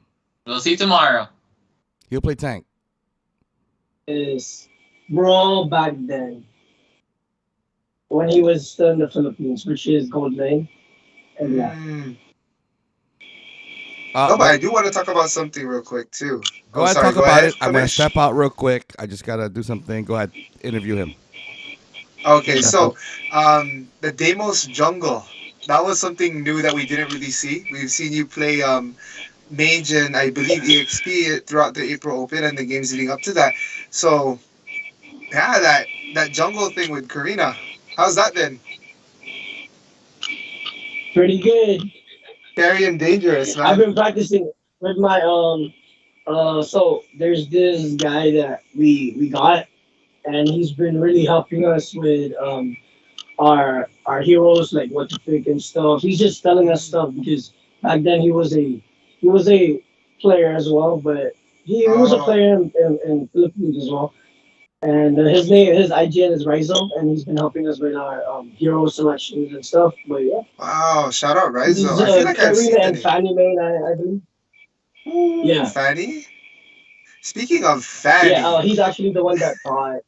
we'll see tomorrow. He'll play tank. Is Bro back then when he was still in the Philippines, which is Gold Lane. And yeah. No, but I do want to talk about something real quick too. Go ahead, sorry, talk go about ahead. it. I'm gonna Finish. step out real quick. I just gotta do something. Go ahead, interview him. Okay, so the Damos jungle, that was something new that we didn't really see. We've seen you play Mage and I believe EXP throughout the April Open and the games leading up to that. So yeah, that jungle thing with Karina, how's that been? Pretty good. Scary and dangerous, man. I've been practicing with my so there's this guy that we got, and he's been really helping us with our heroes, like what to pick and stuff. He's just telling us stuff because back then he was a player as well, but he was a Oh. player in Philippines as well. And his IGN is Rizzo, and he's been helping us with our hero selections and stuff. But yeah, Wow, shout out this Rizzo. is I feel like I've seen Karina the and name. Fanny Main, I believe. Ooh, Yeah. Fanny? Speaking of Fanny. Yeah, he's actually the one that taught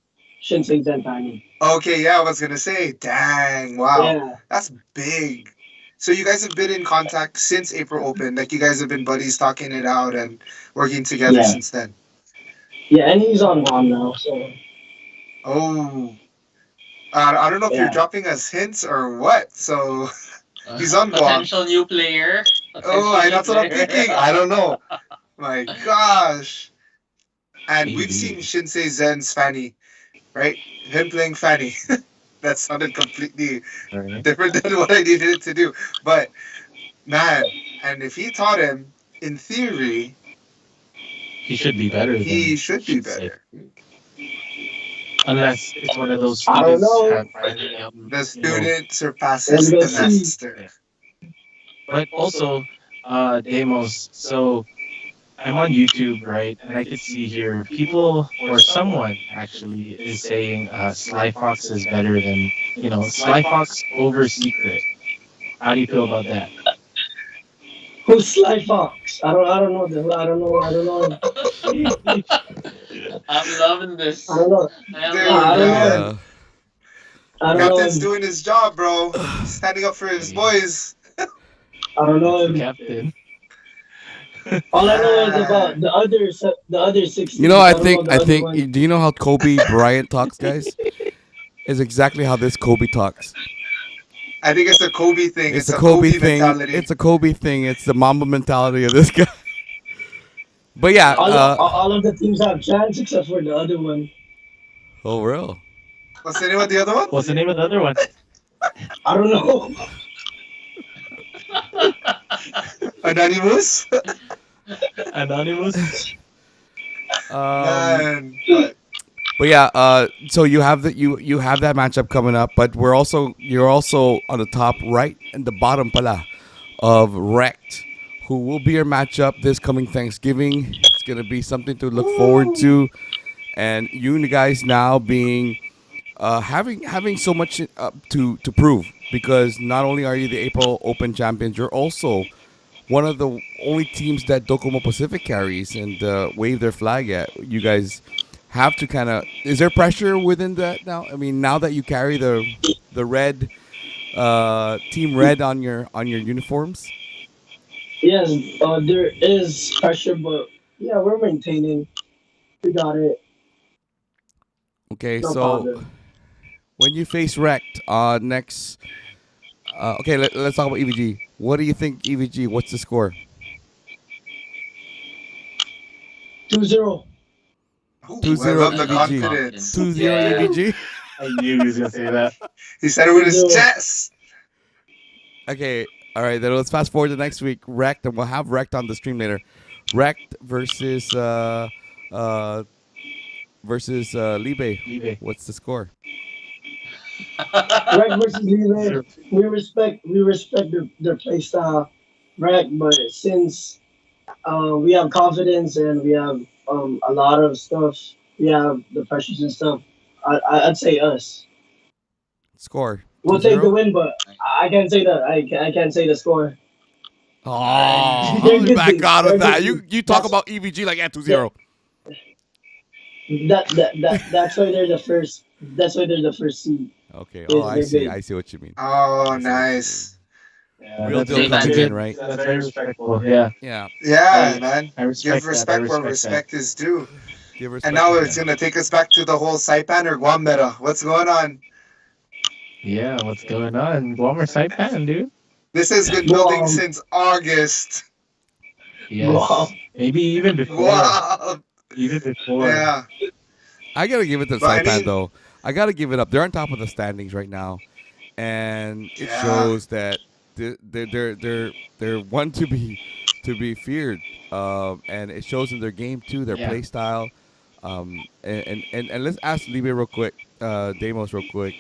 Shinsei Zentai. Okay, yeah, I was gonna say, dang, wow. Yeah, That's big. So you guys have been in contact since April Open, like you guys have been buddies talking it out and working together Yeah. since then. yeah, and he's on WOM now, so Oh. I don't know if you're Yeah. dropping us hints or what. So He's on Guam. Potential new player. that's what I'm thinking. I don't know. My gosh. And we've Maybe. seen Shinsei Zen's Fanny right? Him playing Fanny. That sounded completely Right. different than what I needed it to do. But man, and if he taught him, in theory, He should be better than he should be say. better. Unless it's one of those I don't students know. have finally, The you know. student Let's surpasses go the see. master. But also, Damos. So I'm on YouTube, right? And I could see here people or someone actually is saying Sly Fox is better than Sly Fox over Secret. How do you feel about that? Who's Sly Fox? I don't know the. I don't know. I'm loving this. I don't know. I'm Dude, I loving don't this. know. man. I don't know Captain's him. doing his job, bro. Standing up for his boys. I don't know The him. captain. All I know is about the other 16. You know, I I don't know think the I other think. one. Do you know how Kobe Bryant talks, guys? Is exactly how this Kobe talks. I think it's a Kobe thing. It's It's a a Kobe Kobe thing. mentality. It's a Kobe thing. It's the Mamba mentality of this guy. But yeah, All of the teams have chance except for the other one. oh real. What's the name of the other one? What's the name of the other one? I don't know. Anonymous? Anonymous. Man. But yeah, so you have you have that matchup coming up, but you're also on the top right and the bottom pala of Wrecked, who will be your matchup this coming Thanksgiving. It's gonna be something to look forward to, and you guys now being having so much to prove, because not only are you the April Open champions, you're also one of the only teams that Docomo Pacific carries and wave their flag at. You guys have to kind of. Is there pressure within that now? I mean, now that you carry the red team red on your uniforms. Yes, there is pressure, but yeah, we're maintaining. We got it. Okay, No so problem. when you face Wrecked next, okay, let's talk about EVG. What do you think, EVG? What's the score? 2-0. Ooh, 2-0 I love the EVG. confidence. 2-0 Yeah. EVG. I knew he was gonna say that. He said it with his 2-0. chest. Okay, all right. Then let's fast forward to next week. Wrecked, and we'll have Wrecked on the stream later. Wrecked versus Libe. Libe. What's the score? Rack versus Leland. We respect their play style, Rack, but since we have confidence and we have a lot of stuff, we have the pressures and stuff. I'd say us. Score. We'll take the 2-0? win, but I can't say that. I can't say the score. Oh, They're I'll good back team. out They're of that. good You talk That's- about EVG like 2-0. That's why they're the first. That's why they're the first seed. Okay. They're- Oh, I they're see. good. I see what you mean. Oh, nice. Yeah, Real that's deal very comes good. in, right? That's very respectful. Yeah, Yeah. Yeah, I- man. I respect Give that. respect I where respect respect is due. Give respect And now to it's them. going to take us back to the whole Saipan or Guam meta. What's going on? Yeah, what's going on? Guam or Saipan, dude? This has been building Guam. since August. Yes. Wow. Maybe even before. Wow. Even before. Yeah. I gotta give it to But I Saipan mean- though. I gotta give it up. They're on top of the standings right now, and it Yeah. shows that they're one to be feared. And it shows in their game too, their Yeah. play style. And let's ask Libe real quick, Damos real quick.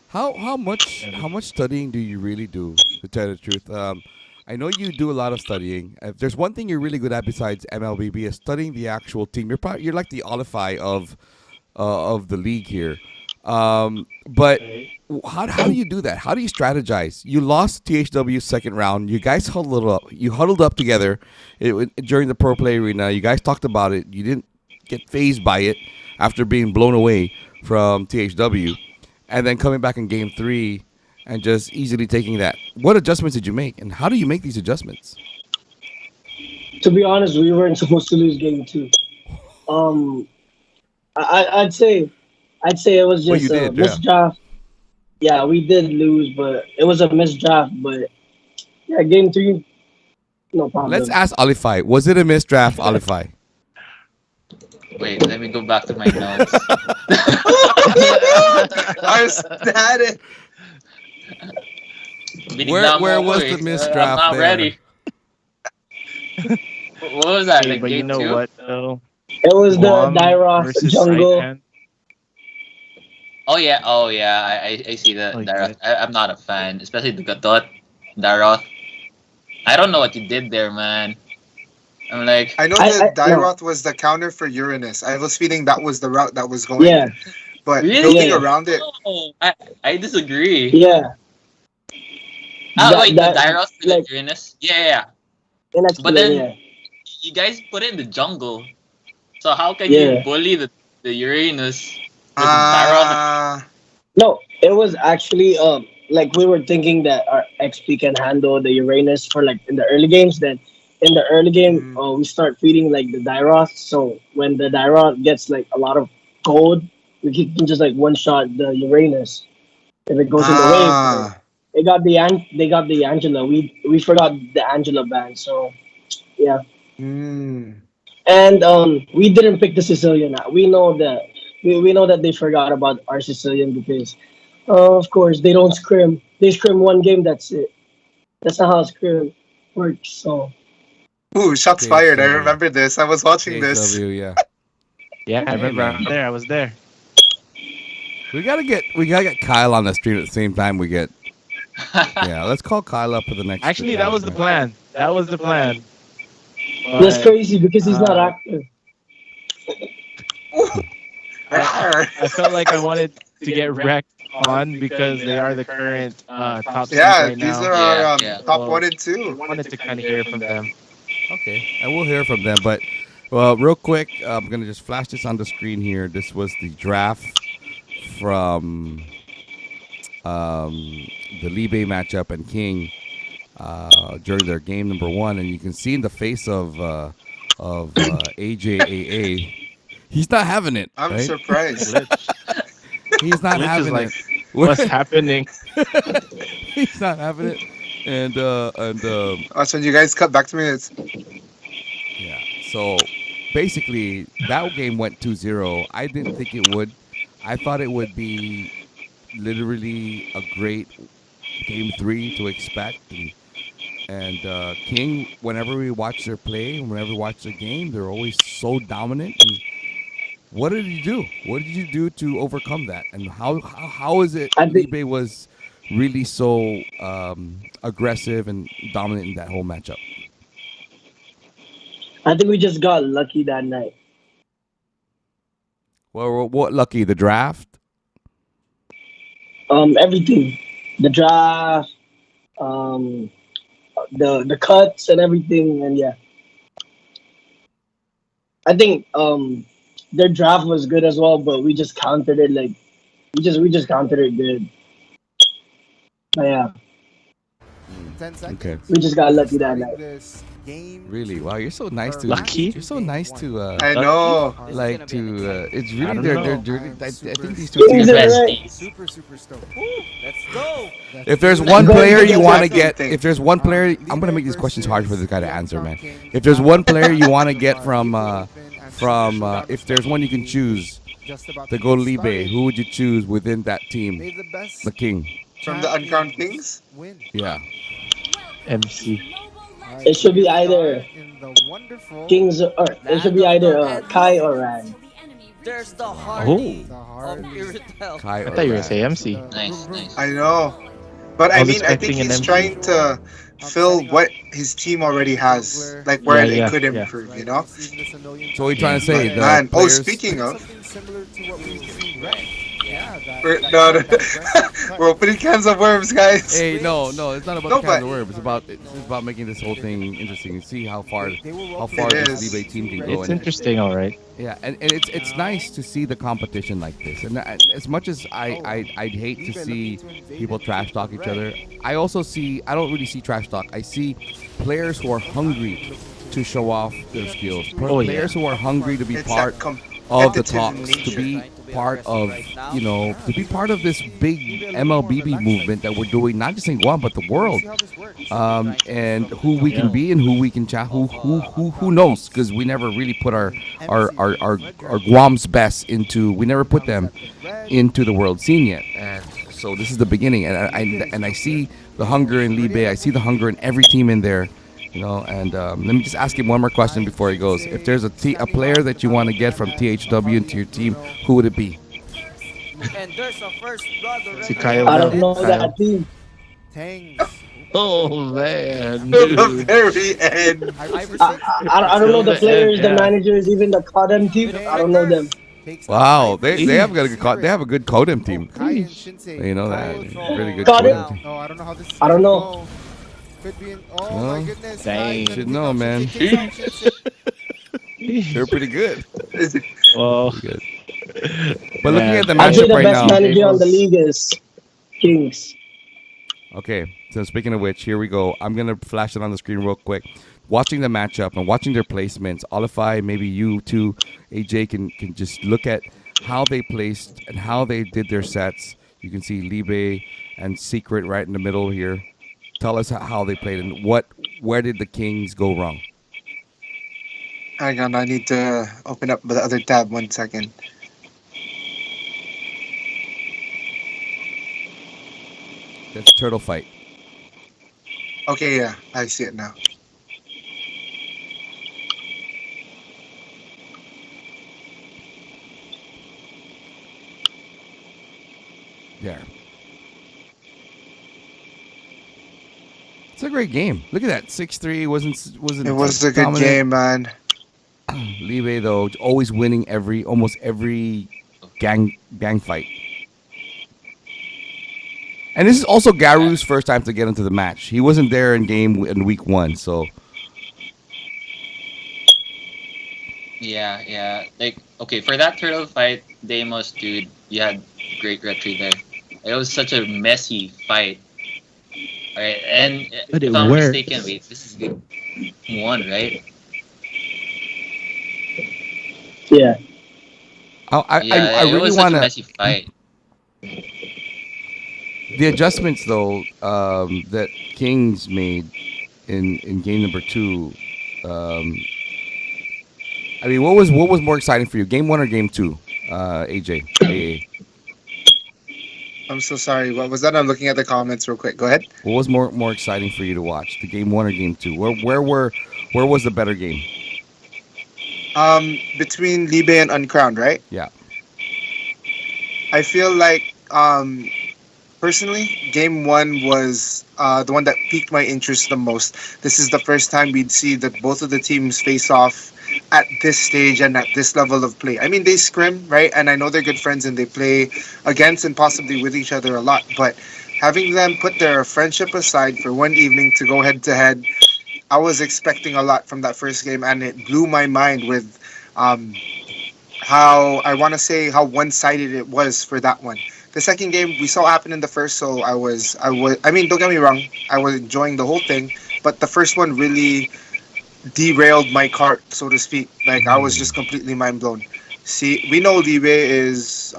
How much studying do you really do, to tell the truth? I know you do a lot of studying. If there's one thing you're really good at besides MLBB is studying the actual team. You're like the Olify of the league here. But how do you do that? How do you strategize? You lost THW second round. You guys huddled up. You huddled up together during the Pro Play Arena. You guys talked about it. You didn't get phased by it after being blown away from THW, and then coming back in Game 3 and just easily taking that. What adjustments did you make, and how do you make these adjustments? To be honest, we weren't supposed to lose game 2. I'd say it was Well, just you a did, yeah. misdraft. Yeah, we did lose, but it was a misdraft. But yeah, game 3, no problem. Let's ask Olify. Was it a misdraft, Olify? Wait, let me go back to my notes. I'm static. Where was the missed I'm draft not there? ready. What was that? Hey, Like but you game know 2? what though? It was the Guam Dairos versus jungle. Saipan. Oh yeah, I see the Oh, you Daroth. did? I'm not a fan, especially the Gadot, Daroth. I don't know what you did there, man. I'm like, I know I that no. Dairoth was the counter for Uranus. I was feeling that was the route that was going, Yeah, but really? building yeah, around it. No, I disagree. yeah. Ah, That wait, the that Daroth for the like Uranus? Yeah. But inexplicable. then Yeah, you guys put it in the jungle. So how can you yeah. bully the Uranus with the Daroth? Ah, No, it was actually like we were thinking that our XP can handle the Uranus for like in the early games. Then in the early game, mm, we start feeding like the Dairoth. So when the Dairoth gets like a lot of gold, we can just like one shot the Uranus if it goes in the wave. But ah. they got the Angela. We forgot the Angela band. So yeah, Mm. and we didn't pick the Sicilian. We know that we know that they forgot about our Sicilian because of course they don't scrim. They scrim one game. That's it. That's not how scrim works. So Ooh, shots fired. I KSW. remember this. I was watching this. KSW, yeah. Yeah, I Hey, remember. man. I was there. We gotta get Kyle on the stream at the same time we get. Yeah, let's call Kyle up for the next. Actually, that was the plan. That was the plan. that's But, crazy because he's not uh, active. I felt like I wanted to get wrecked on because they are the current top seed Yeah, right these now. are our Yeah. top Well, 1 and I 2. wanted to kind of hear from them. Okay, I will hear from them, but well, real quick, I'm gonna just flash this on the screen here. This was the draft from the Libe matchup and King during their game number 1, and you can see in the face of AJAA, he's not having it. I'm right? surprised. He's not Glitch is having like, it. what's happening? He's not having it, and That's when you guys cut back to me. It's yeah. So basically, that game went 2-0. I didn't think it would. I thought it would be literally a great game 3 to expect. And King, whenever we watch their play, whenever we watch their game, they're always so dominant. And what did you do? What did you do to overcome that? And how is it I think Libe was really so aggressive and dominant in that whole matchup? we just got lucky that night. Well, what lucky? The draft? Everything, the draft, the cuts and everything, and yeah, I think their draft was good as well, but we just countered it like we just countered it good. But yeah, 10 seconds. Okay. we just got lucky that night. This game Really? Wow, you're so nice to Lucky? You're so nice to I know. like to it's I really don't they're know. really I think these two Things teams are are, right. super stoked. Let's go. if there's one Go player ahead, you go want to ahead. get if there's one player I'm going to make these questions hard for this guy to answer, man. If there's one player you want to get from if there's one you can choose to go Libe, who would you choose within that team? The King. From the Uncrowned Kings? Win. Yeah. MC. It should be either Kings or it should be either Kai or Rand. There's the Oh. heart of Iritel. Kai I or thought you were Rand. gonna say MC. Nice. I know. But I I was mean, I expecting think an he's MC. trying to fill what his team already has, like where Yeah, it could yeah. improve, you know? So what are you trying to say? But, The man, players, speaking of, Similar to what we've seen, right? Yeah, we're opening cans of worms, guys. Hey, no, it's not about No, the cans but- of worms. It's about making this whole thing interesting and see how far It this is. Libe team can go. It's And interesting, all right. yeah, and it's nice to see the competition like this. And as much as I'd hate to see people trash talk each other, I don't really see trash talk. I see players who are hungry to show off their skills. Oh, yeah. Players who are hungry to be It's part that all of the Competitive talks, to nature. be Trying to be part aggressive of, right now. you know, to be part of this big Maybe a little more MLBB relaxed movement right that now. we're doing, not just in Guam but the We'll world. see how this works. Trying to push And from the who we can Yeah. be and who we can chat, of who knows? Philippines. Because we never really put our And our MC our from our, Red our Dragon. Guam's best into. We never Now put he's them at the red. into the world scene yet, and so this is the beginning. And I see the hunger in Libe. I see the hunger in every team in there. And let me just ask him one more question before he goes. If there's a player that you want to get from THW into your team, who would it be? And there's a first blood Si already Kyle on I lang. don't know NC. Kyle. that team. Tangs. Oh man, To the dude. very end. Iverson. I don't know Till the the end, players, the yeah. managers, even the Kadam team. With a I don't know flicker. them. Takes Wow, out they have Iverson. got a good they have a good Kodem team. Kai and Shinsei. You know that Both really good Got it. Kodem team. Oh, I don't know how this is I don't gonna know. go. Could be in. Oh No? my goodness. Dang. Kai Should pick know, up man. Shinsei, takes out Shinsei. They're pretty good. Well, Pretty good. But looking at the I'd say matchup the right best now. manager on the league is Kings. Okay, so speaking of which, here we go. I'm gonna flash it on the screen real quick. Watching the matchup and watching their placements, Olify, maybe you too, AJ can just look at how they placed and how they did their sets. You can see Libe and Secret right in the middle here. Tell us how they played and where did the Kings go wrong? Hang on, I need to open up the other tab 1 second. That's Turtle Fight. Okay, yeah, I see it now. There. It's a great game. Look at that. 6-3 wasn't It was a good dominant. game, man. Libe though, always winning almost every gang fight. And this is also Garu's first time to get into the match. He wasn't there in week 1, so Yeah. Like, okay, for that turtle fight, Damos, dude, you had great retry there. It was such a messy fight. Alright, and But if it I'm worked. mistaken, wait, this is game 1, right? Yeah. I Yeah, it really was such want a to messy fight. the adjustments though that Kings made in game number 2. I mean, what was more exciting for you, game 1 or game 2, AJ? AA? I'm so sorry. What was that? I'm looking at the comments real quick. Go ahead. What was more exciting for you to watch, the game 1 or game 2? Where was the better game? Between Libe and Uncrowned, right? Yeah. I feel like personally, game 1 was the one that piqued my interest the most. This is the first time we'd see that both of the teams face off at this stage and at this level of play. I mean, they scrim, right? And I know they're good friends and they play against and possibly with each other a lot. But having them put their friendship aside for one evening to go head to head, I was expecting a lot from that first game, and it blew my mind with um, how I want to say how one-sided it was for that one. The second game we saw happen in the first, so I mean, don't get me wrong, I was enjoying the whole thing, but the first one really derailed my cart, so to speak. Like, I was just completely mind blown. See, we know Libe is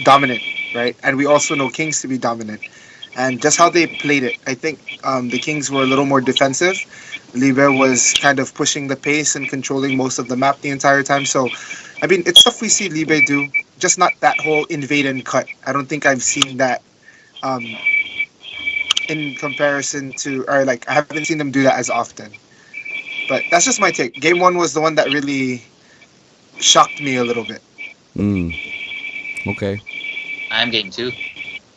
dominant, right? And we also know Kings to be dominant. And just how they played it, I think the Kings were a little more defensive. Libe was kind of pushing the pace and controlling most of the map the entire time. So, I mean, it's stuff we see Libe do, just not that whole invade and cut. I don't think I've seen that um, in comparison to, or like, I haven't seen them do that as often. But that's just my take. Game 1 was the one that really shocked me a little bit. Okay. I'm game 2.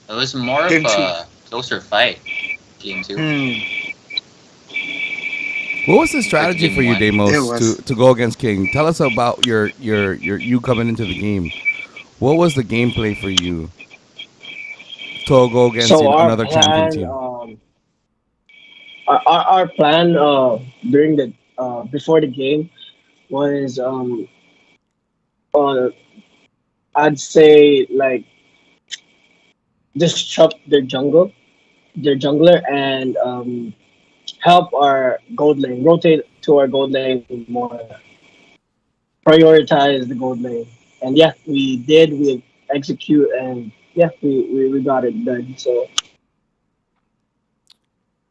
It was more Game of a closer fight. Game 2. What was the strategy for you, Game one. It Damos, was. to go against King? Tell us about your you coming into the game. What was the gameplay for you to go against So our another champion plan, team? our plan during the before the game was uh, I'd say like disrupt their jungler, and help our gold lane, rotate to our gold lane more. prioritize the gold lane. And yeah, we did. We execute, and yeah, we got it done. So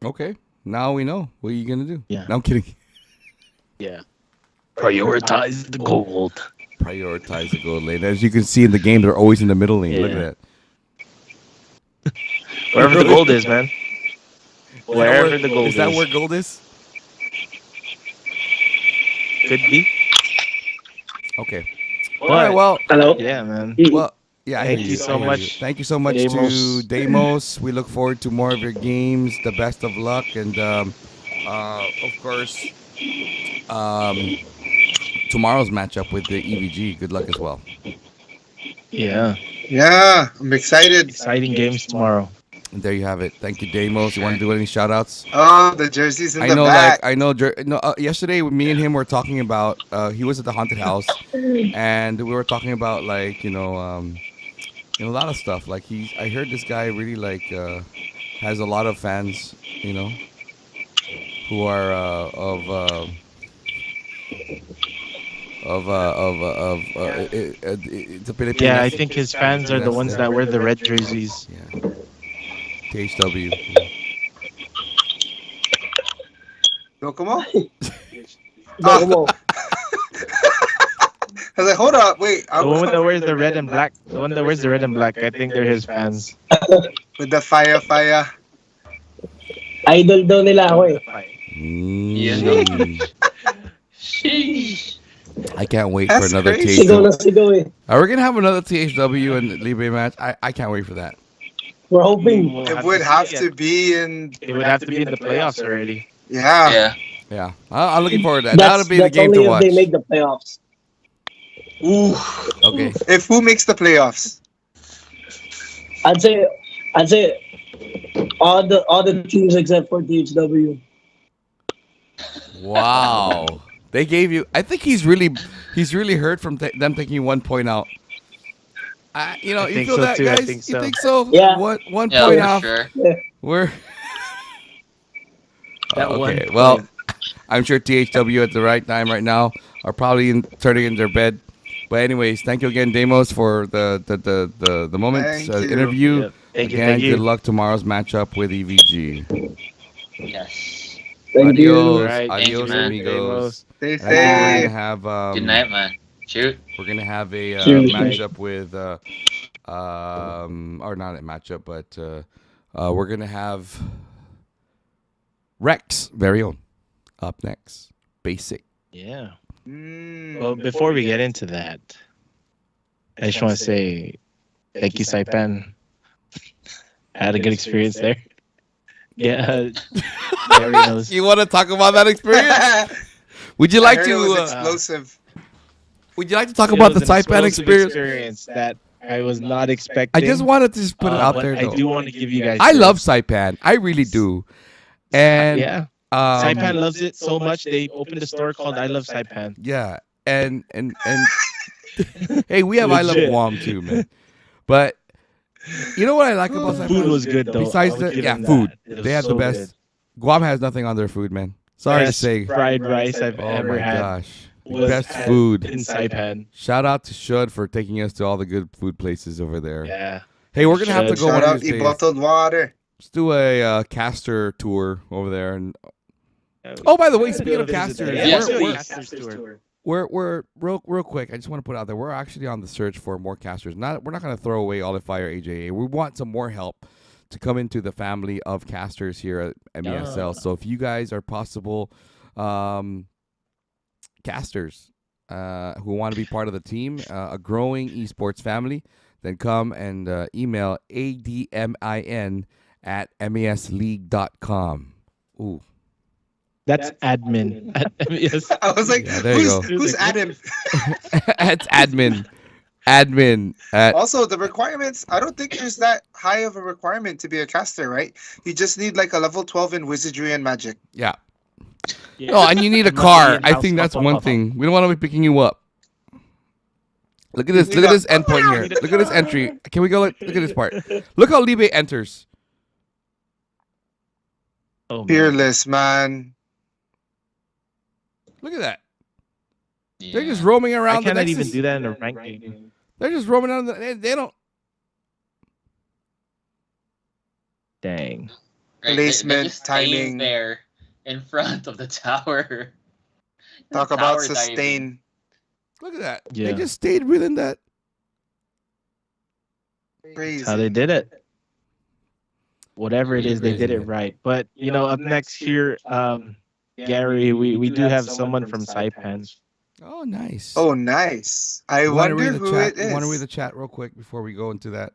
Okay, now we know what are you gonna do. Yeah. No, I'm kidding. Yeah. Prioritize the gold. Prioritize the gold lane. As you can see in the game, they're always in the middle lane. Look Yeah. at that. Wherever the gold is, man. Wherever the gold is that where gold is? Could be. Okay. But, All right. Well, hello. yeah, man. well, yeah. I Thank hear you so I hear much, you. Thank you so much to Damos. Damos. We look forward to more of your games. The best of luck, and of course, tomorrow's matchup with the EVG. Good luck as well. Yeah. Yeah, I'm excited. Exciting games tomorrow. And there you have it. Thank you, Damos. You want to do any shout outs? Oh, the jerseys in I the know, back. yesterday, me and him were talking about. He was at the haunted house, and we were talking about a lot of stuff. Like I heard this guy really has a lot of fans, who are it's a Pilipinas. Yeah, I think his fans are the ones that wear the red jerseys. Yeah. THW. Docomo? Docomo. I was like, hold up, wait. The one that wears the red and black. The one that wears the red and black. I think they're his fans. With the fire. Idol daw nila ako eh. Sheesh. I can't wait That's for another crazy. Sigaw na THW. sigaw eh. Are we gonna have another THW and Libre match? I can't wait for that. We're hoping. It would have to be in. It would have to be in the playoffs already. Yeah. Yeah. Yeah, I'm looking forward to that. That'll be the That's game only to if watch. they make the playoffs. Ooh. Okay. If who makes the playoffs? I'd say all the teams except for DHW. Wow. They gave you. I think he's really hurt from them taking 1 point out. You think feel so that, too, I guys? think You so. think so? Yeah. One Yeah, point for off. sure. We're That okay. one Well, point. I'm sure THW at the right time right now are probably turning in their bed. But anyways, thank you again, Damos, for the moment Thank you. interview. Yep. Thank you. Again, Thank you. good luck tomorrow's matchup with EVG. Yes. Thank you. Adios, Right. Thank you, adios, man. amigos. Stay I think we're gonna safe. have Good night, man. Shoot. we're gonna have a Cheers, matchup with or not a matchup, but we're gonna have Rex very own up next. Basic. Yeah. Mm. Well, before we get into that, I just want to say thank you, Saipan. I had a good experience there. Yeah. Marianas. You want to talk about that experience? Would you I like heard it was to? explosive. Would you like to talk It about the was an Saipan explosive experience? that I was not expecting. I just wanted to just put it out but there. I Though. do want to give you guys. I this. love Saipan. I really do. And Yeah. um, Saipan loves it so much they opened a store called I Love Saipan. Yeah, and hey, we have I Love Legit. Guam too, man. But you know what I like about Saipan? Food was good though. Besides I would the give them food, that. It was they have the so best. good. Guam has nothing on their food, man. Sorry Best to say. fried rice I've Oh ever my had. gosh, was best at- food. in Saipan. Shout out to Shud for taking us to all the good food places over there. Yeah. Hey, we're gonna have to Shud. go one Shout of out these E days. bottled water. Let's do a caster tour over there. And oh, by the way, speaking of casters, Yeah, we're real quick. I just want to put out there we're actually on the search for more casters. We're not going to throw away Olive Fire AJA. We want some more help to come into the family of casters here at MESL. So if you guys are possible casters who want to be part of the team, a growing esports family, then come and email admin@mesleague.com. Ooh. That's admin at MES. I was like, Yeah, there you go. who's Adam? That's admin. Admin at Also, the requirements, I don't think there's that high of a requirement to be a caster, right? You just need like a level 12 in wizardry and magic. yeah. Yeah. Oh, and you need a Must be car. I in-house. think that's Up, up, one up, up. thing. We don't want to be picking you up. Look at this. You Look at need this endpoint here. Look at this entry. Can we go? Look at this part. Look how Libe enters. Oh, man. Fearless, man. Look at that. They're just roaming I around the cannot Nexus. even do that in a ranked game. They're just roaming around. They don't. Dang. Right, Placement, they're just staying timing. there in front of the tower. Talk The about tower diving. sustain. Look at that. Yeah. They just stayed within that. Crazy. That's how they did it. Whatever it is, they did it Crazy. right. But up next here, Gary, we do have someone from Saipan. Oh, nice. Oh, nice. I You wanna wonder read the who chat? it is. You want to read the chat real quick before we go into that?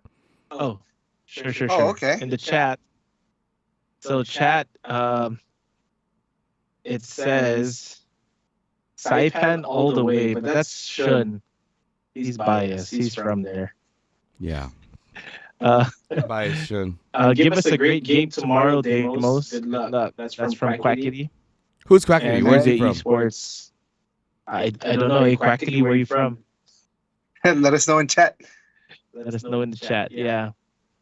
Oh, sure. Oh, okay. In the chat. So chat, it says Saipan all the way, but that's Shun. He's biased. He's from there. Yeah. Bye, Shun. Give us a great game tomorrow, Damos. Good luck. That's from Quackity. Who's Quackity? And Where's he Jose from? Esports. I don't know. Hey, Quackity, where are you from? Let us know in chat. Let us know in the chat. Yeah.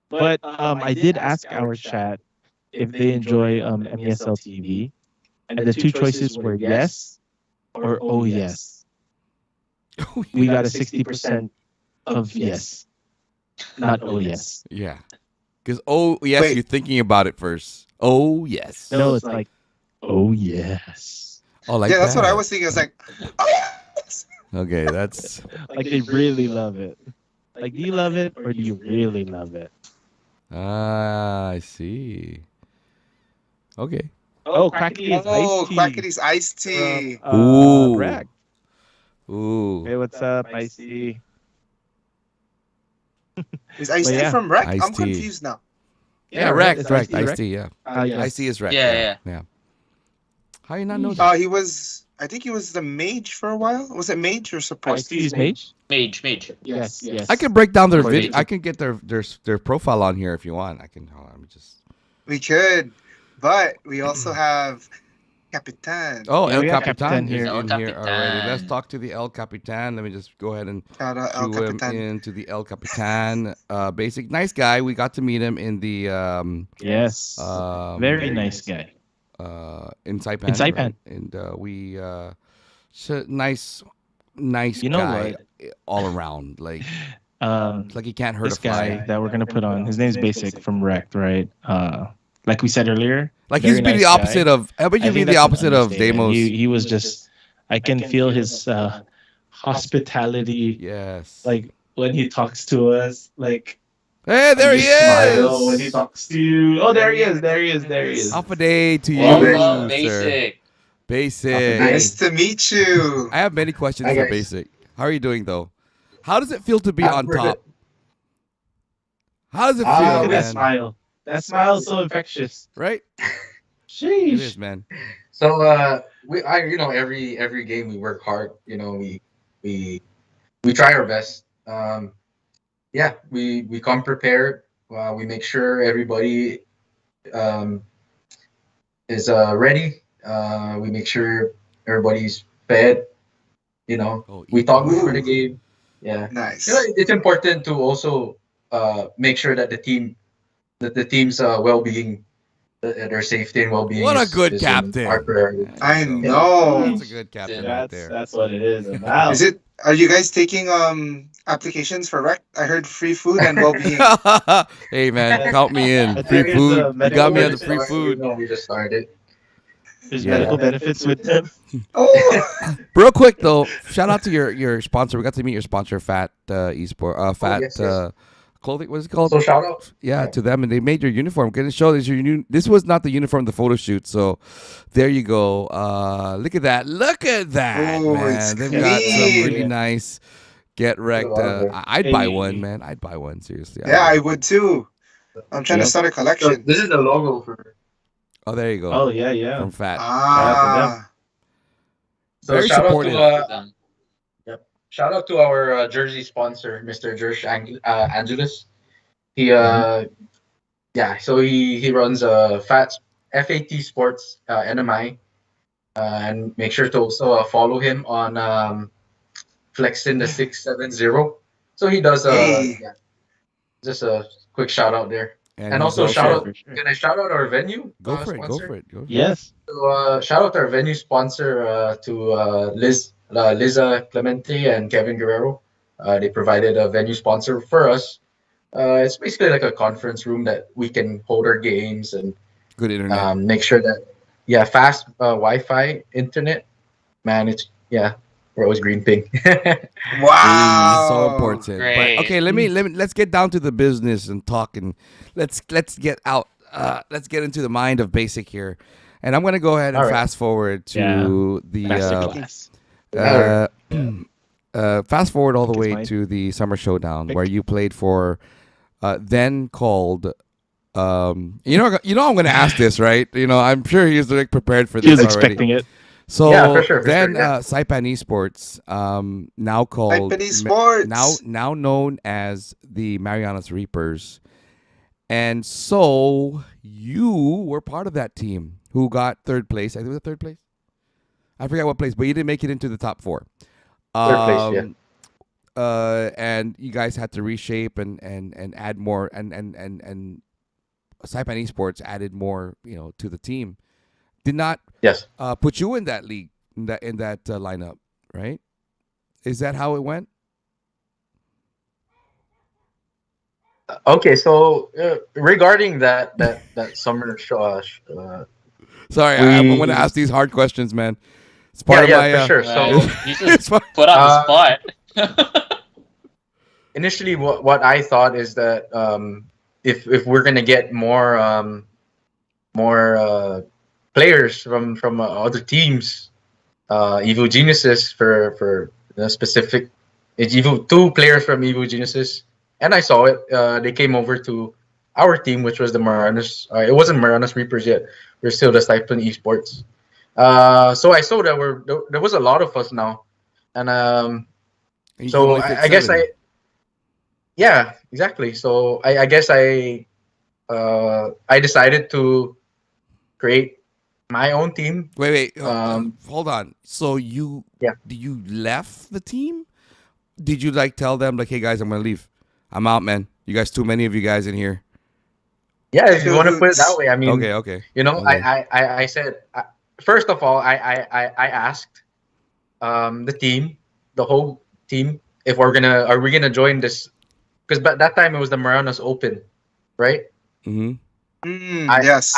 But I did ask our chat if they enjoy MESL TV, and the two choices were yes or oh yes. We got a 60% of yes, not oh yes. Yeah. Because oh yes, Wait. you're thinking about it first. Oh yes. No, it's like oh yes. Oh, like Yeah, that's what I that. was thinking. I was like, oh, yes. Okay, that's Like they really love it. Like, do you love it or do you really love it? I see. Okay. Oh, Quackity is Oh, iced tea. Quackity's iced tea. From, Ooh. Rack. Ooh. Hey, what's up, iced tea? Is iced But tea yeah. from Rec? Iced I'm tea. confused now. Yeah, Rack, Rack, it's Rack, iced tea, Ice Rack? Tea, yeah. Yes. Ice Tea is Rack. Yeah. How you not know that? He was, I think he was the mage for a while. Was it mage or support? Iced tea is mage? Mage. Yes. I can break down their Or video. they- I can get their profile on here if you want. I can. Hold on, let me just. We could, but we also have Capitan. Oh, Yeah, El we have Capitan Capitan is here. El in here already. Capitan. Let's talk to the El Capitan. Let me just go ahead and Shout out El cue him Capitan. into the El Capitan. Basic nice guy. We got to meet him in the Yes. Very nice guy. in Saipan. In Saipan. Right? And we nice You know guy all around. Like it's like he can't hurt This a fly. guy that we're gonna put on, his name's Basic from Wrecked, right? Like we said earlier, Like very he's be nice the opposite guy. of. How about you I be think the that's an opposite of understatement. Damos? He was just. I can feel his hospitality, Yes. like when he talks to us, like hey, there he smile when he is. talks to you. Oh, there he is. Alpha day to you, Welcome, sir. Basic. Basic. Nice to meet you. I have many questions for Basic. How are you doing though? How does it feel to be on top? How does it feel, That man? smile. That smile is so infectious. Right? It Sheesh. is, man. So every game we work hard. We try our best. We come prepared. We make sure everybody is ready. We make sure everybody's fed. Oh, We talk Ooh. before the game. Yeah. Nice. It's important to also make sure that the team's well-being, their safety and well-being. What a is- good is captain. our priority. I So- know. That's a good captain right there. That's what it is about. Is it? Are you guys taking applications for Rec? I heard free food and well-being. Hey man, count me in. But Free there is food. a You got me on the medical free food. We just started. There's Yeah. medical benefits with them. Oh, Real quick though, shout out to your sponsor. We got to meet your sponsor, Fat Fat yes. Clothing. What is it called? So shout out. Yeah, to them, and they made your uniform. Couldn't show this this was not the uniform of the photo shoot. So there you go. Look at that. Look at that, Oh, it's man. They've got some clean. really nice Get Wrecked. I'd buy one, man. I'd buy one, seriously. yeah, I would too. I'm trying to start a So collection. this is the logo for. Oh, there you go. Oh yeah. From Fat. Ah, So Very shout supportive. out to Um, shout out to our jersey sponsor, Mr. Jersh Angeles. He so he runs FAT Sports NMI, and make sure to also follow him on Flexin the 670. So he does Hey. just a quick shout out there. And he's also shout out. For sure. Can I shout out our venue? Go for it. Go sponsor? for it. Go for it. Yes. So shout out our venue sponsor to Liz Liza Clemente and Kevin Guerrero. They provided a venue sponsor for us. It's basically like a conference room that we can hold our games and Good internet. make sure that fast Wi-Fi internet. Man, it's we're always green ping. Wow. So important. Great. But okay, let's get down to the business and talk, and let's get out. Let's get into the mind of Basic here, and I'm gonna go ahead and All right. fast forward to Masterclass. fast forward all the It's way mine. to the Summer Showdown where you played for, then called. I'm gonna ask this, right? I'm sure he's like prepared for He this was already. expecting it. So Yeah, for sure, then yeah. Saipan Esports, now called Saipan Esports. now known as the Marianas Reapers, and so you were part of that team who got third place. I think it was third place. I forget what place, but you didn't make it into the top four. Third place, yeah. And you guys had to reshape and add more, and Saipan Esports added more, to the team. Did not Yes. put you in that league, in that lineup, right? Is that how it went? Okay, so regarding that summer show, Sorry, I'm We- going to ask these hard questions, man. It's part of my. for sure. Well, So you it's just part- put on the spot. initially, what I thought is that if we're gonna get more players from other teams, Evo Geniuses for the specific, it's Evo 2 players from Evo Geniuses, and I saw it. They came over to our team, which was the Marianas. It wasn't Marianas Reapers yet. We're still the Stipend Esports. So I saw that there was a lot of us now, and and you so only fit I guess 7. yeah, exactly. So I guess I decided to create my own team. Wait, Um, hold on. So you Yeah. you left the team? Did you tell them hey guys, I'm gonna leave? I'm out, man. You guys, too many of you guys in here. Yeah, if you want to put it that way. I mean, Okay. Okay. I said first of all, I asked the team, the whole team, if are we gonna join this, because by that time it was the Marianas Open, right? Mm-hmm. Yes.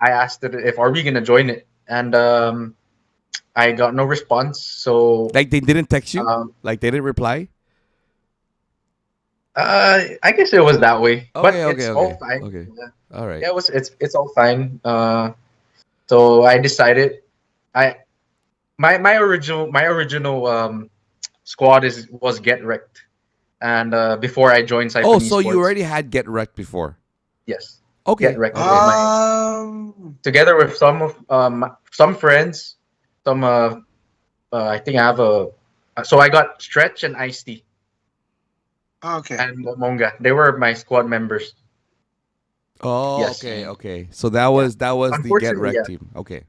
I asked it if are we gonna join it, and I got no response. So They didn't text you? um, They didn't reply? I guess it was that way, but it's all fine. Okay. Yeah. All right. Yeah, it's all fine. So I decided my original squad was Get Wrecked, and before I joined Saipan Oh, so Esports, you already had Get Wrecked before? yes, Okay. Get Wrecked. Um. Together with some friends, some I think I have so I got Stretch and Ice T Okay. and Monga. They were my squad members. Oh, Yes. okay. So that was the Get Unfortunately, Wrecked yeah. team. Okay.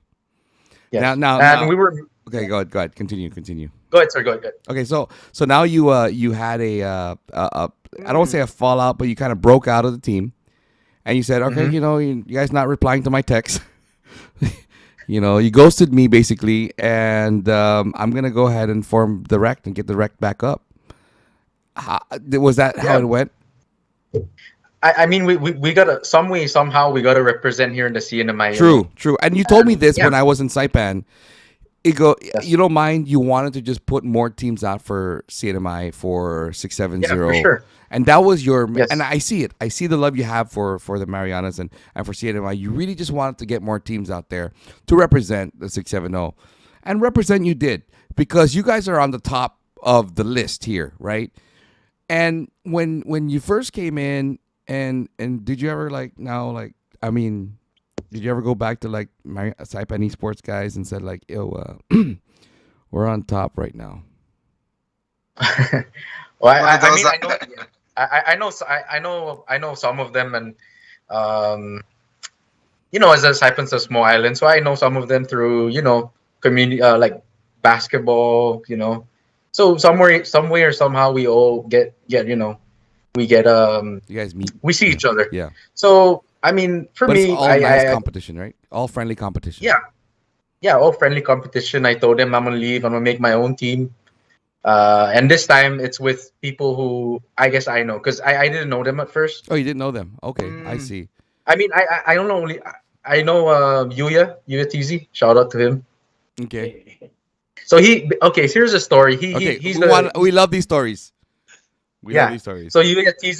Yes. Now, and we were okay. Go ahead. Continue. go ahead, sir. Go ahead. Okay, so now you had a I don't want to say a fallout, but you kind of broke out of the team, and you said, okay, Mhm. you guys not replying to my text. You ghosted me basically, and I'm gonna go ahead and form the rect and get the rect back up. Was that how Yeah. it went? I mean, we gotta somehow we gotta represent here in the CNMI. True. And you told me this Yeah. when I was in Saipan. Yes. You don't mind, you wanted to just put more teams out for CNMI for 670. Yeah, for sure. And that was your, Yes. and I see it. I see the love you have for the Marianas and for CNMI. You really just wanted to get more teams out there to represent the 670. And represent you did, because you guys are on the top of the list here, right? And when you first came in, and did you ever did you ever go back to my Saipan Esports guys and said yo, we're on top right now? Well, One of those- I know some of them, and as a Saipan's a small island, so I know some of them through community like basketball, So some way or somehow we all get we get You guys meet. we see each other. Yeah. So I mean, for But me, it's all nice competition, right? All friendly competition. Yeah. yeah, friendly competition. I told them I'm gonna leave. I'm gonna make my own team. And this time it's with people who I guess I know because I didn't know them at first. Oh, you didn't know them? Okay, I Mm. see. I mean, I don't know. I know Yuya TZ. Shout out to him. Okay. So so here's a story. Okay, He's we love these stories. We love yeah. these stories. So Yuya TZ,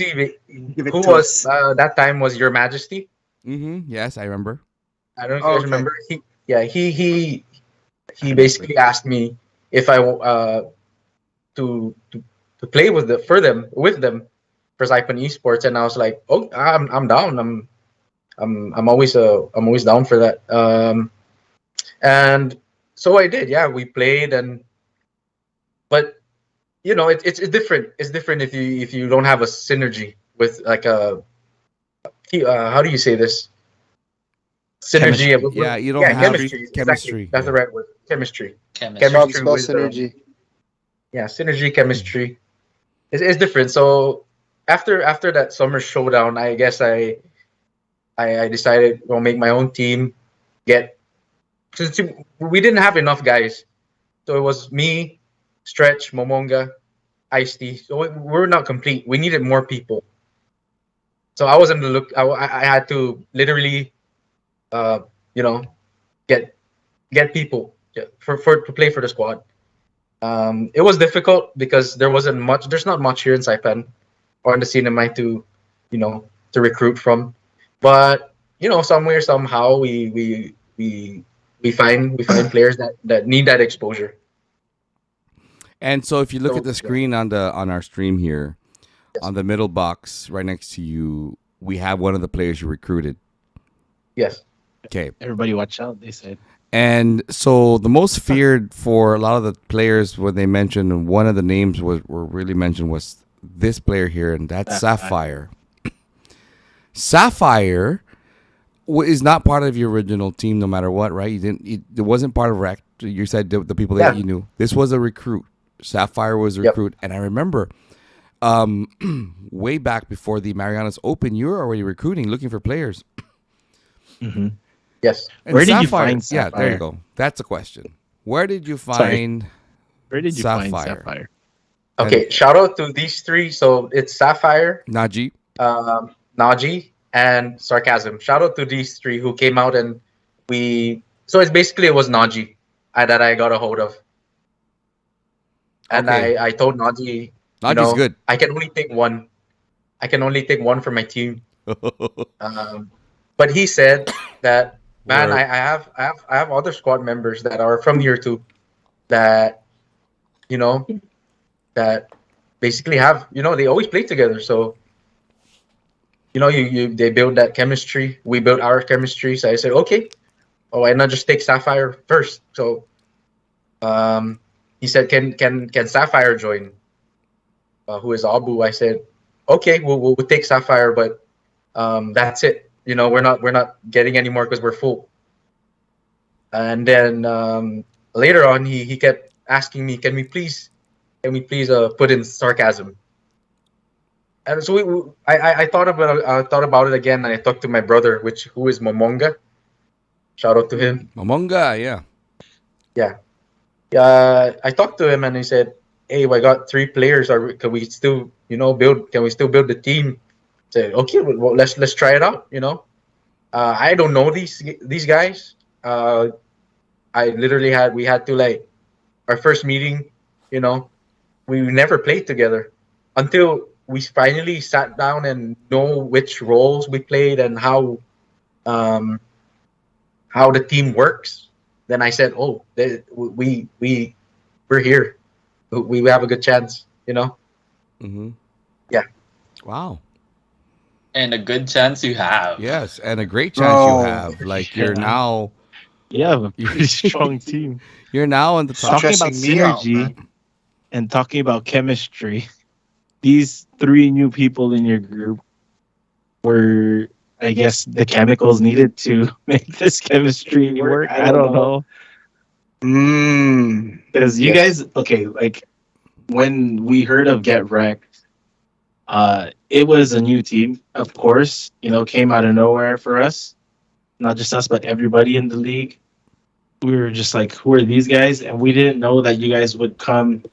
Give it who to was us. that time was Your Majesty. Yes, I remember. I don't know if Oh, you guys okay. remember. He basically asked me if I to to play with them for Saipan Esports, and I was like, oh, I'm down. I'm always down for that. And so I did. Yeah, we played, but it's different. It's different if you don't have a synergy with like how do you say this? Synergy. Chemistry. Yeah, you don't have chemistry. Exactly. chemistry. That's Yeah. the right word. Chemistry. Chemistry. Rob Chemistry spell with synergy. yeah, synergy, chemistry. It's different. So after that summer showdown, I guess I decided I'll make my own team. Since we didn't have enough guys, so it was me, Stretch, Momonga, Ice T. So we're not complete. We needed more people. So I was on the look. I had to literally, you know, get people for to play for the squad. It was difficult because there's not much here in Saipan or in the cinema to recruit from, but somewhere somehow we find players that need that exposure. And so, if you look So, at the screen on our stream here, on the middle box right next to you, we have one of the players you recruited. Yes. Okay. Everybody watch out, they said. And so the most feared for a lot of the players when they mentioned one of the names were really mentioned was this player here, and that's Sapphire. Sapphire is not part of your original team, no matter what, right? It wasn't part of Rec. You said the people that you knew. This was a recruit. Sapphire was a recruit, and I remember way back before the Marianas Open, you were already recruiting, looking for players. Mm-hmm. Yes. And Where did you find Sapphire? Yeah, there you go. That's a question. Where did you find Sapphire? Okay, shout out to these three. So it's Sapphire, Najee, Najee, and Sarcasm. Shout out to these three who came out and so it was Najee that I got a hold of. And Okay. I told Najee, Najee's good. I can only take one. I can only take one for my team. But he said that, man, I have other squad members that are from here too, that that basically have they always play together. So they build that chemistry. We built our chemistry. So I said, okay, why not just take Sapphire first? So he said, can Sapphire join? Who is Abu? I said, okay, we'll take Sapphire, but that's it. We're not getting any more because we're full. And then later on, he kept asking me, can we please put in Sarcasm? And so I thought about it again, and I talked to my brother, who is Momonga. Shout out to him. Momonga, yeah. I talked to him and he said, hey, I got 3 players. Can we still build the team? I said, okay, well, let's try it out. I don't know these guys. I literally we had to our first meeting, we never played together until we finally sat down and know which roles we played and how the team works. Then I said, oh, we're here. We have a good chance, Mm-hmm. Yeah. Wow. And a good chance you have. Yes, and a great chance you have. You're now. You have a pretty strong team. You're now in the top. Talking about synergy and talking about chemistry, these 3 new people in your group were, I guess, the chemicals needed to make this chemistry work. I don't know. Because you guys, when we heard of Get Wrecked, it was a new team, of course, came out of nowhere for us. Not just us, but everybody in the league. we were just like, who are these guys? And we didn't know that you guys would come.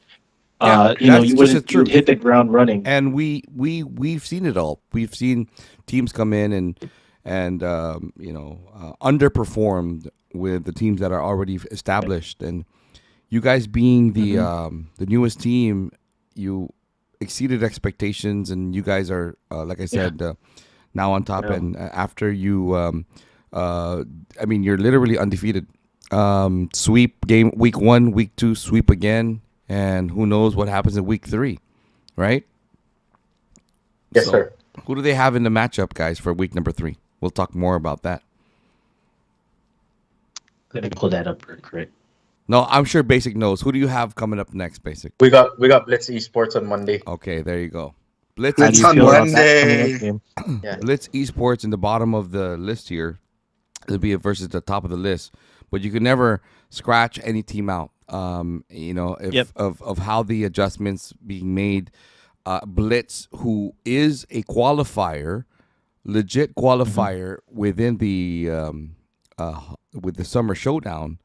Yeah, You know, that's you just the wouldn't you'd truth. hit the ground running. And we've seen it all. We've seen teams come in and underperformed with the teams that are already established. And you guys being the newest team, you exceeded expectations, and you guys are like I said, now on top. Yeah. And after you, I mean, you're literally undefeated. Sweep game week 1, week 2, sweep again. And who knows what happens in week 3, right? Yes, sir. Who do they have in the matchup, guys, for week number 3? We'll talk more about that. Let me pull that up real quick. No, I'm sure Basic knows. Who do you have coming up next, Basic? We got Blitz Esports on Monday. Okay, there you go. Blitz How do you on feel about that Monday. coming up game? Yeah. Blitz Esports in the bottom of the list here. It'll be versus the top of the list, but you can never scratch any team out. Of how the adjustments being made. Blitz, who is a qualifier, legit qualifier within the with the summer showdown,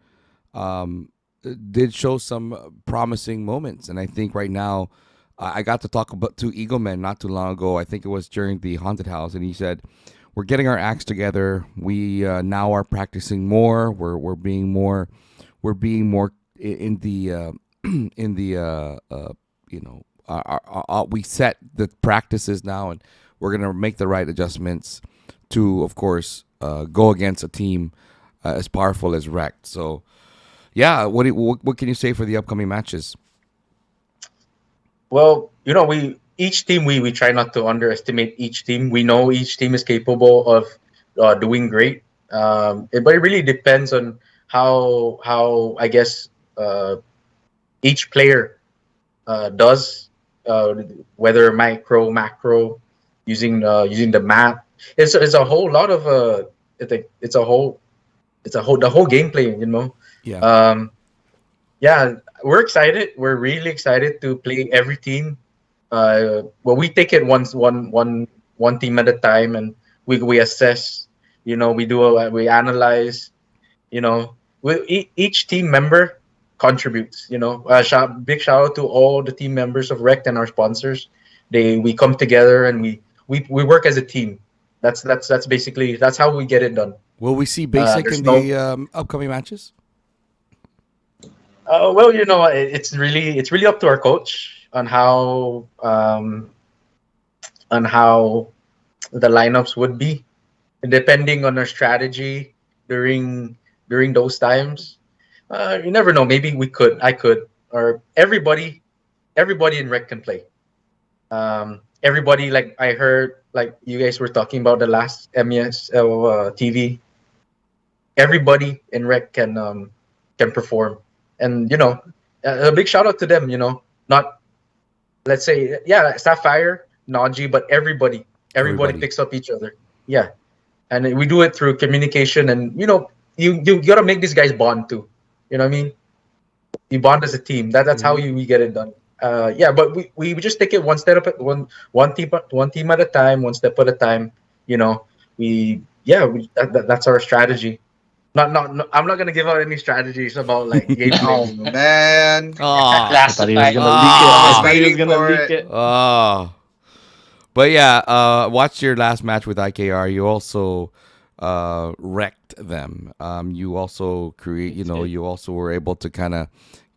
did show some promising moments, and I think right now I got to talk to Eagle Man not too long ago. I think it was during the haunted house, and he said, "We're getting our acts together. We now are practicing more. We're being more in the we set the practices now, and we're gonna make the right adjustments to, of course, go against a team as powerful as Rect." So, yeah, what can you say for the upcoming matches? Well, each team we try not to underestimate each team. We know each team is capable of doing great, but it really depends on how I guess each player does, whether micro, macro, using the map. It's a whole lot of the whole gameplay. Yeah, we're excited. We're really excited to play every team. We take it one team at a time, and we assess. We analyze. Each team member contributes. Big shout out to all the team members of Rect and our sponsors. We come together and we work as a team. That's basically how we get it done. Will we see Basic in the upcoming matches? It's really up to our coach on how the lineups would be, depending on our strategy during those times. You never know. Maybe I could, or everybody in Rec can play. Everybody, like I heard, like you guys were talking about the last MESL TV. Everybody in Rec can perform, and a big shout out to them. Not, let's say, Sapphire, Naji, but everybody picks up each other. Yeah, and we do it through communication, and you gotta make these guys bond too. You know what I mean? You bond as a team. That's how we get it done. But we just take it one step at one team at a time, one step at a time. That's our strategy. I'm not gonna give out any strategies about like gameplay. Oh man! I thought he was gonna leak it. But yeah, watch your last match with IKR. You also wrecked them. You also you also were able to kind of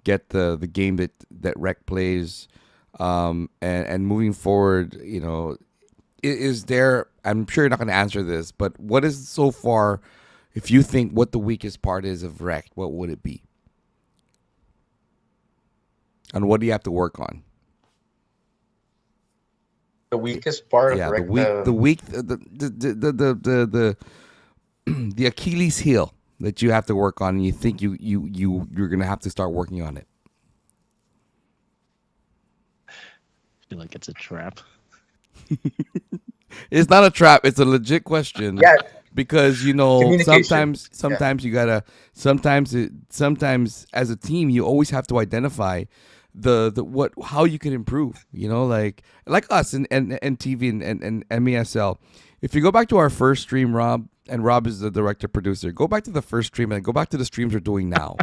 get the game that Rec plays. And moving forward, is there? I'm sure you're not going to answer this, but what is so far? If you think what the weakest part is of Rec, what would it be? And what do you have to work on? The weakest part of Rec. The Achilles heel that you have to work on, and you think you're gonna have to start working on it. I feel like it's a trap. It's not a trap. It's a legit question. Yeah. Because sometimes you gotta sometimes as a team you always have to identify the what how you can improve. Like us and TV and MESL. If you go back to our first stream, Rob, and Rob is the director producer, go back to the first stream and go back to the streams we're doing now.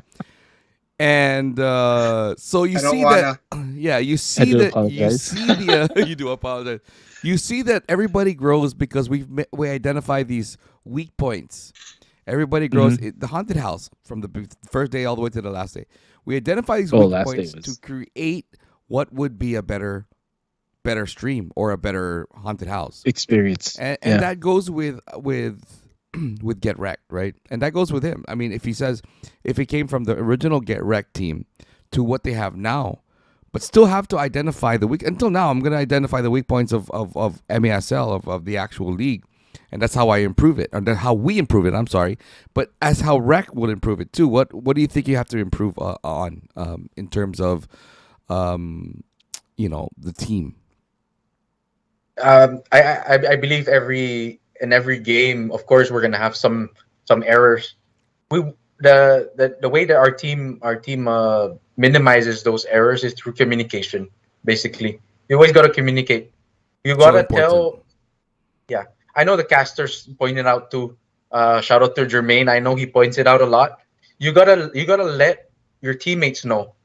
And so you see that, yeah, you see that, you see the, you do apologize. You see that everybody grows because we identify these weak points. Everybody grows. The haunted house from the first day all the way to the last day. We identify these weak points to create what would be a better stream or a better haunted house experience, and that goes with Get Wrecked, right? And that goes with him. I mean, if he came from the original Get Wrecked team to what they have now, but still have to identify the weak. Until now, I'm going to identify the weak points of MESL of the actual league, and that's how I improve it, or that's how we improve it. I'm sorry, but as how Rec will improve it too. What do you think you have to improve on in terms of the team? I believe in every game, of course, we're gonna have some errors. The way that our team minimizes those errors is through communication. Basically, you always gotta communicate. You gotta tell. Yeah, I know the casters pointed out too. Shout out to Jermaine. I know he points it out a lot. You gotta let your teammates know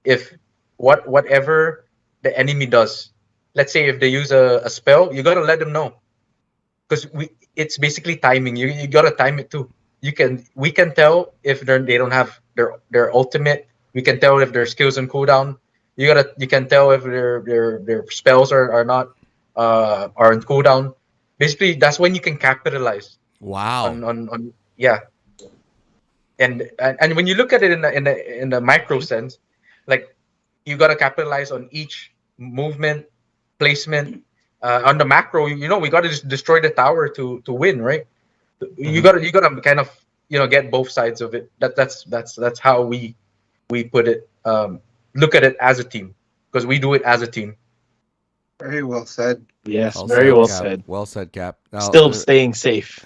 if whatever the enemy does. Let's say if they use a spell, you gotta let them know, because it's basically timing. You gotta time it too. We can tell if they don't have their ultimate. We can tell if their skills on cooldown. You can tell if their spells are not are on cooldown. Basically, that's when you can capitalize. Wow. On yeah. And when you look at it in the micro sense, like you gotta capitalize on each movement, placement. On the macro, we got to just destroy the tower to win, right? You got to kind of get both sides of it. That's how we put it. Look at it as a team, because we do it as a team. Very well said. Yes, very well said. Well said, Cap. Now, still staying safe.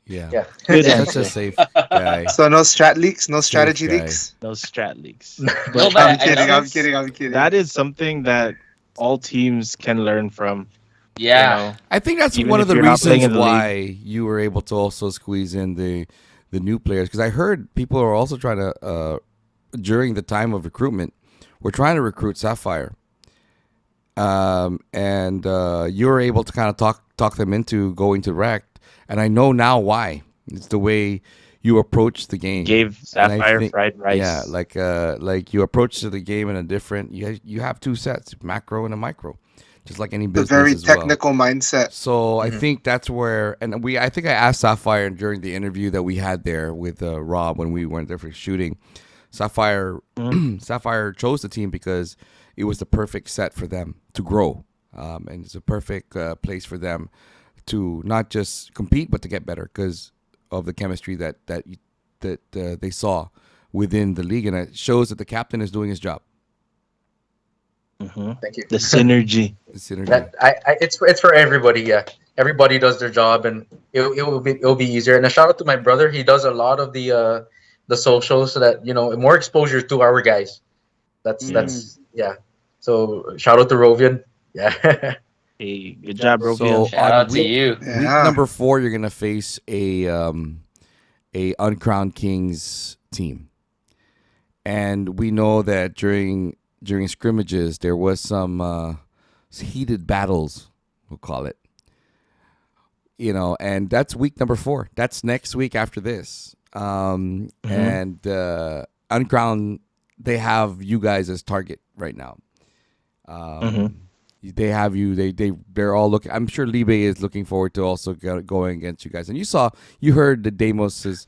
Yeah. Good Such answer. a safe guy. So no strat leaks, no strategy leaks. No strat leaks. No, but I'm kidding. That is something that all teams can learn from. Yeah, I think that's even one if of the you're not playing reasons in the why you were able to also squeeze in the new players, because I heard people are also trying to during the time of recruitment, we're trying to recruit Sapphire, and you were able to kind of talk them into going to Rect, and I know now why. It's the way you approach the game. Gave Sapphire fried rice. Yeah, like you approach to the game in a different. You have two sets, macro and a micro. Just like any business, a very as well. technical mindset. So I think that's where, and I think I asked Sapphire during the interview that we had there with Rob when we went there for shooting. Sapphire chose the team because it was the perfect set for them to grow, and it's a perfect place for them to not just compete but to get better because of the chemistry that they saw within the league, and it shows that the captain is doing his job. Thank you. The synergy. It's for everybody. Yeah, everybody does their job, and it'll be easier. And a shout out to my brother. He does a lot of the socials, so that more exposure to our guys. That's yeah. So shout out to Rovian. Yeah. Hey, good job, Rovian. So shout out to you. Week number 4, you're gonna face a Uncrowned Kings team, and we know that during scrimmages, there was some heated battles, we'll call it. And that's week number 4. That's next week after this. And Uncrowned, they have you guys as target right now. They have you. They're all looking. I'm sure Libe is looking forward to also going against you guys. And you heard the Damos'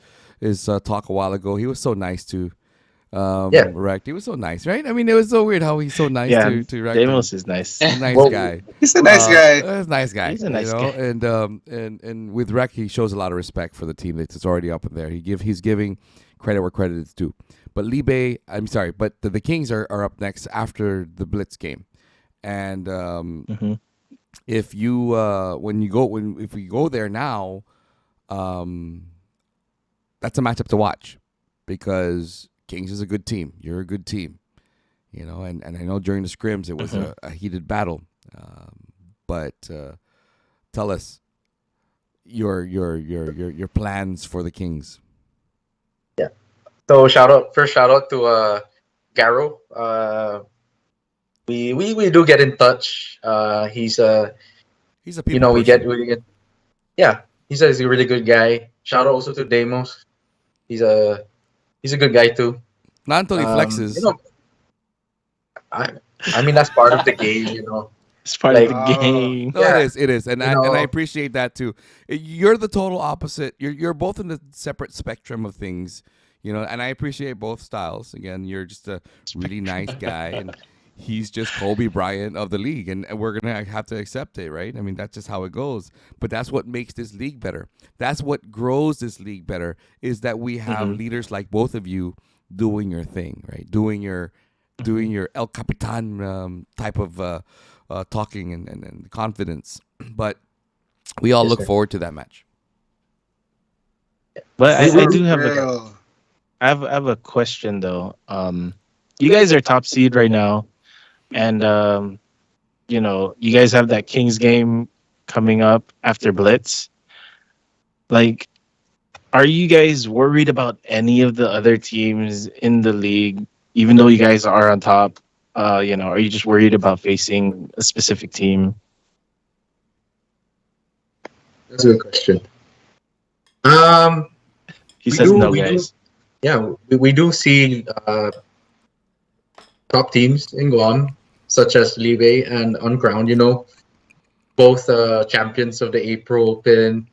talk a while ago. He was so nice to. Rect. He was so nice, right? I mean, it was so weird how he's so nice to Rect. Damos is nice. He's a nice guy. He's a nice guy. He's a nice guy. He's a nice guy. And with Rect, he shows a lot of respect for the team that's already up in there. He's giving credit where credit is due. But Libe, I'm sorry, but the Kings are up next after the Blitz game, and if you if we go there now, that's a matchup to watch because Kings is a good team. You're a good team. And I know during the scrims it was a heated battle. But tell us your plans for the Kings. Yeah. So shout out to Garo. We do get in touch. He's a people we person. get yeah. He's a really good guy. Shout out also to Damos. He's a good guy too. Not until he flexes. I mean that's part of the game, It's part of the game. No, Yeah. it is, and I appreciate that too. You're the total opposite. You're both in the separate spectrum of things, and I appreciate both styles. Again, you're just a really nice guy, and he's just Kobe Bryant of the league, and we're gonna have to accept it, right? I mean, that's just how it goes. But that's what makes this league better. That's what grows this league better. Is that we have leaders like both of you doing your thing, right? Doing your El Capitan type of talking and confidence. But we all look forward to that match. But I do have I have a question though. You guys are top seed right now, and you guys have that Kings game coming up after Blitz. Like, are you guys worried about any of the other teams in the league, even though you guys are on top? Are you just worried about facing a specific team? That's a good question. He says no, guys. We do see top teams in Guam, such as Libe and Uncrowned, both champions of the April Open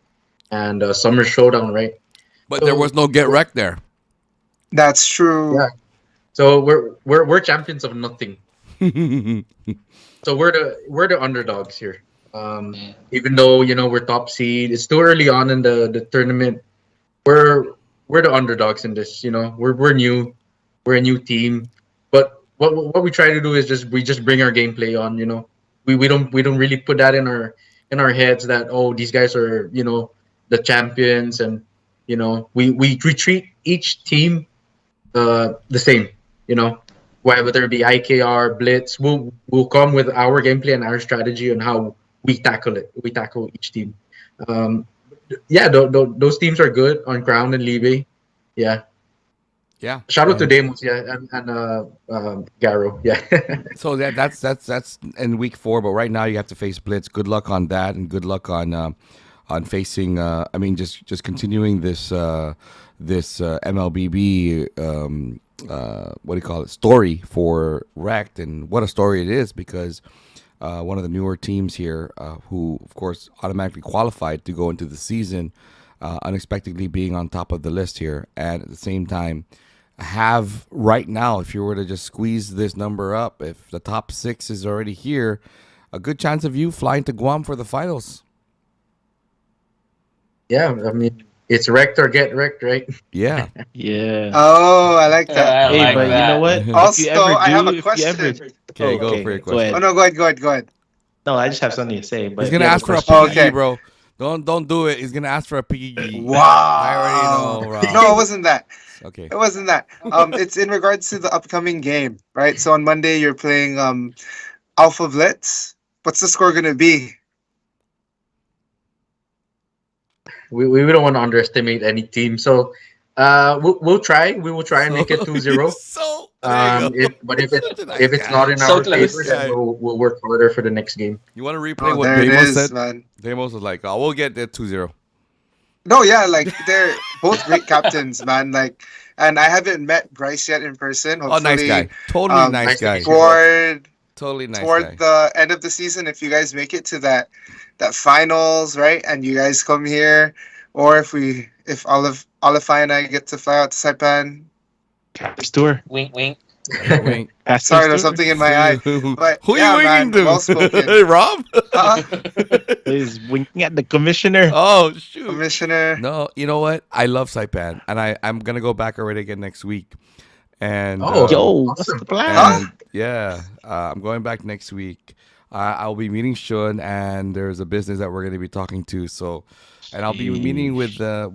and Summer Showdown, right? But there was no get wrecked there. That's true. Yeah. So we're champions of nothing. So we're the underdogs here. Even though we're top seed, it's too early on in the tournament. We're the underdogs in this. We're new. We're a new team. But what we try to do is we just bring our gameplay on. We don't really put that in our heads that these guys are the champions, and we treat each team the same. Whether it be IKR, Blitz, we'll come with our gameplay and our strategy on how we tackle it. We tackle each team. Those teams are good on Crown and Libe. Yeah. Shout out to Damos, and Garo. Yeah. So that's in week 4, but right now you have to face Blitz. Good luck on that, and good luck on facing. Just continuing this MLBB. What do you call it? Story for Rect, and what a story it is, because one of the newer teams here, who of course automatically qualified to go into the season, unexpectedly being on top of the list here, and at the same time have right now, if you were to just squeeze this number up, if the top 6 is already here, a good chance of you flying to Guam for the finals. Yeah, I mean, it's wrecked or get wrecked, right? Yeah. Yeah. Oh, I like that. Hey, but you know what? Also, I have a question. Okay, go for your question. Oh no, go ahead. No, I just have something to say. But he's gonna ask for a PE, bro. Don't do it. He's gonna ask for a PE. Wow. I already know, Rob. No, it wasn't that. Okay. It wasn't that. It's in regards to the upcoming game, right? So on Monday you're playing Alpha Blitz. What's the score gonna be? We don't want to underestimate any team, so we'll try. We will try and make it 2-0. If it's not in our favor, then we'll work harder for the next game. You want to replay what Damos said? Man. Damos was like, we'll get there 2-0. No, yeah, like they're both great captains, man. Like, and I haven't met Bryce yet in person. Hopefully, nice guy, totally nice guy. Toward the end of the season, if you guys make it to that finals, right, and you guys come here, or if Olafai and I get to fly out to Saipan. Captain's tour. Wink, wink. Wink. Sorry, there's something in my eye. But who are you winking to? Well spoken. Hey, Rob? He's winking at the commissioner. Oh, shoot. Commissioner. No, you know what? I love Saipan, and I'm going to go back already again next week. And what's the plan? I'm going back next week. I'll be meeting Shun, and there's a business that we're going to be talking to. So, and I'll be meeting with the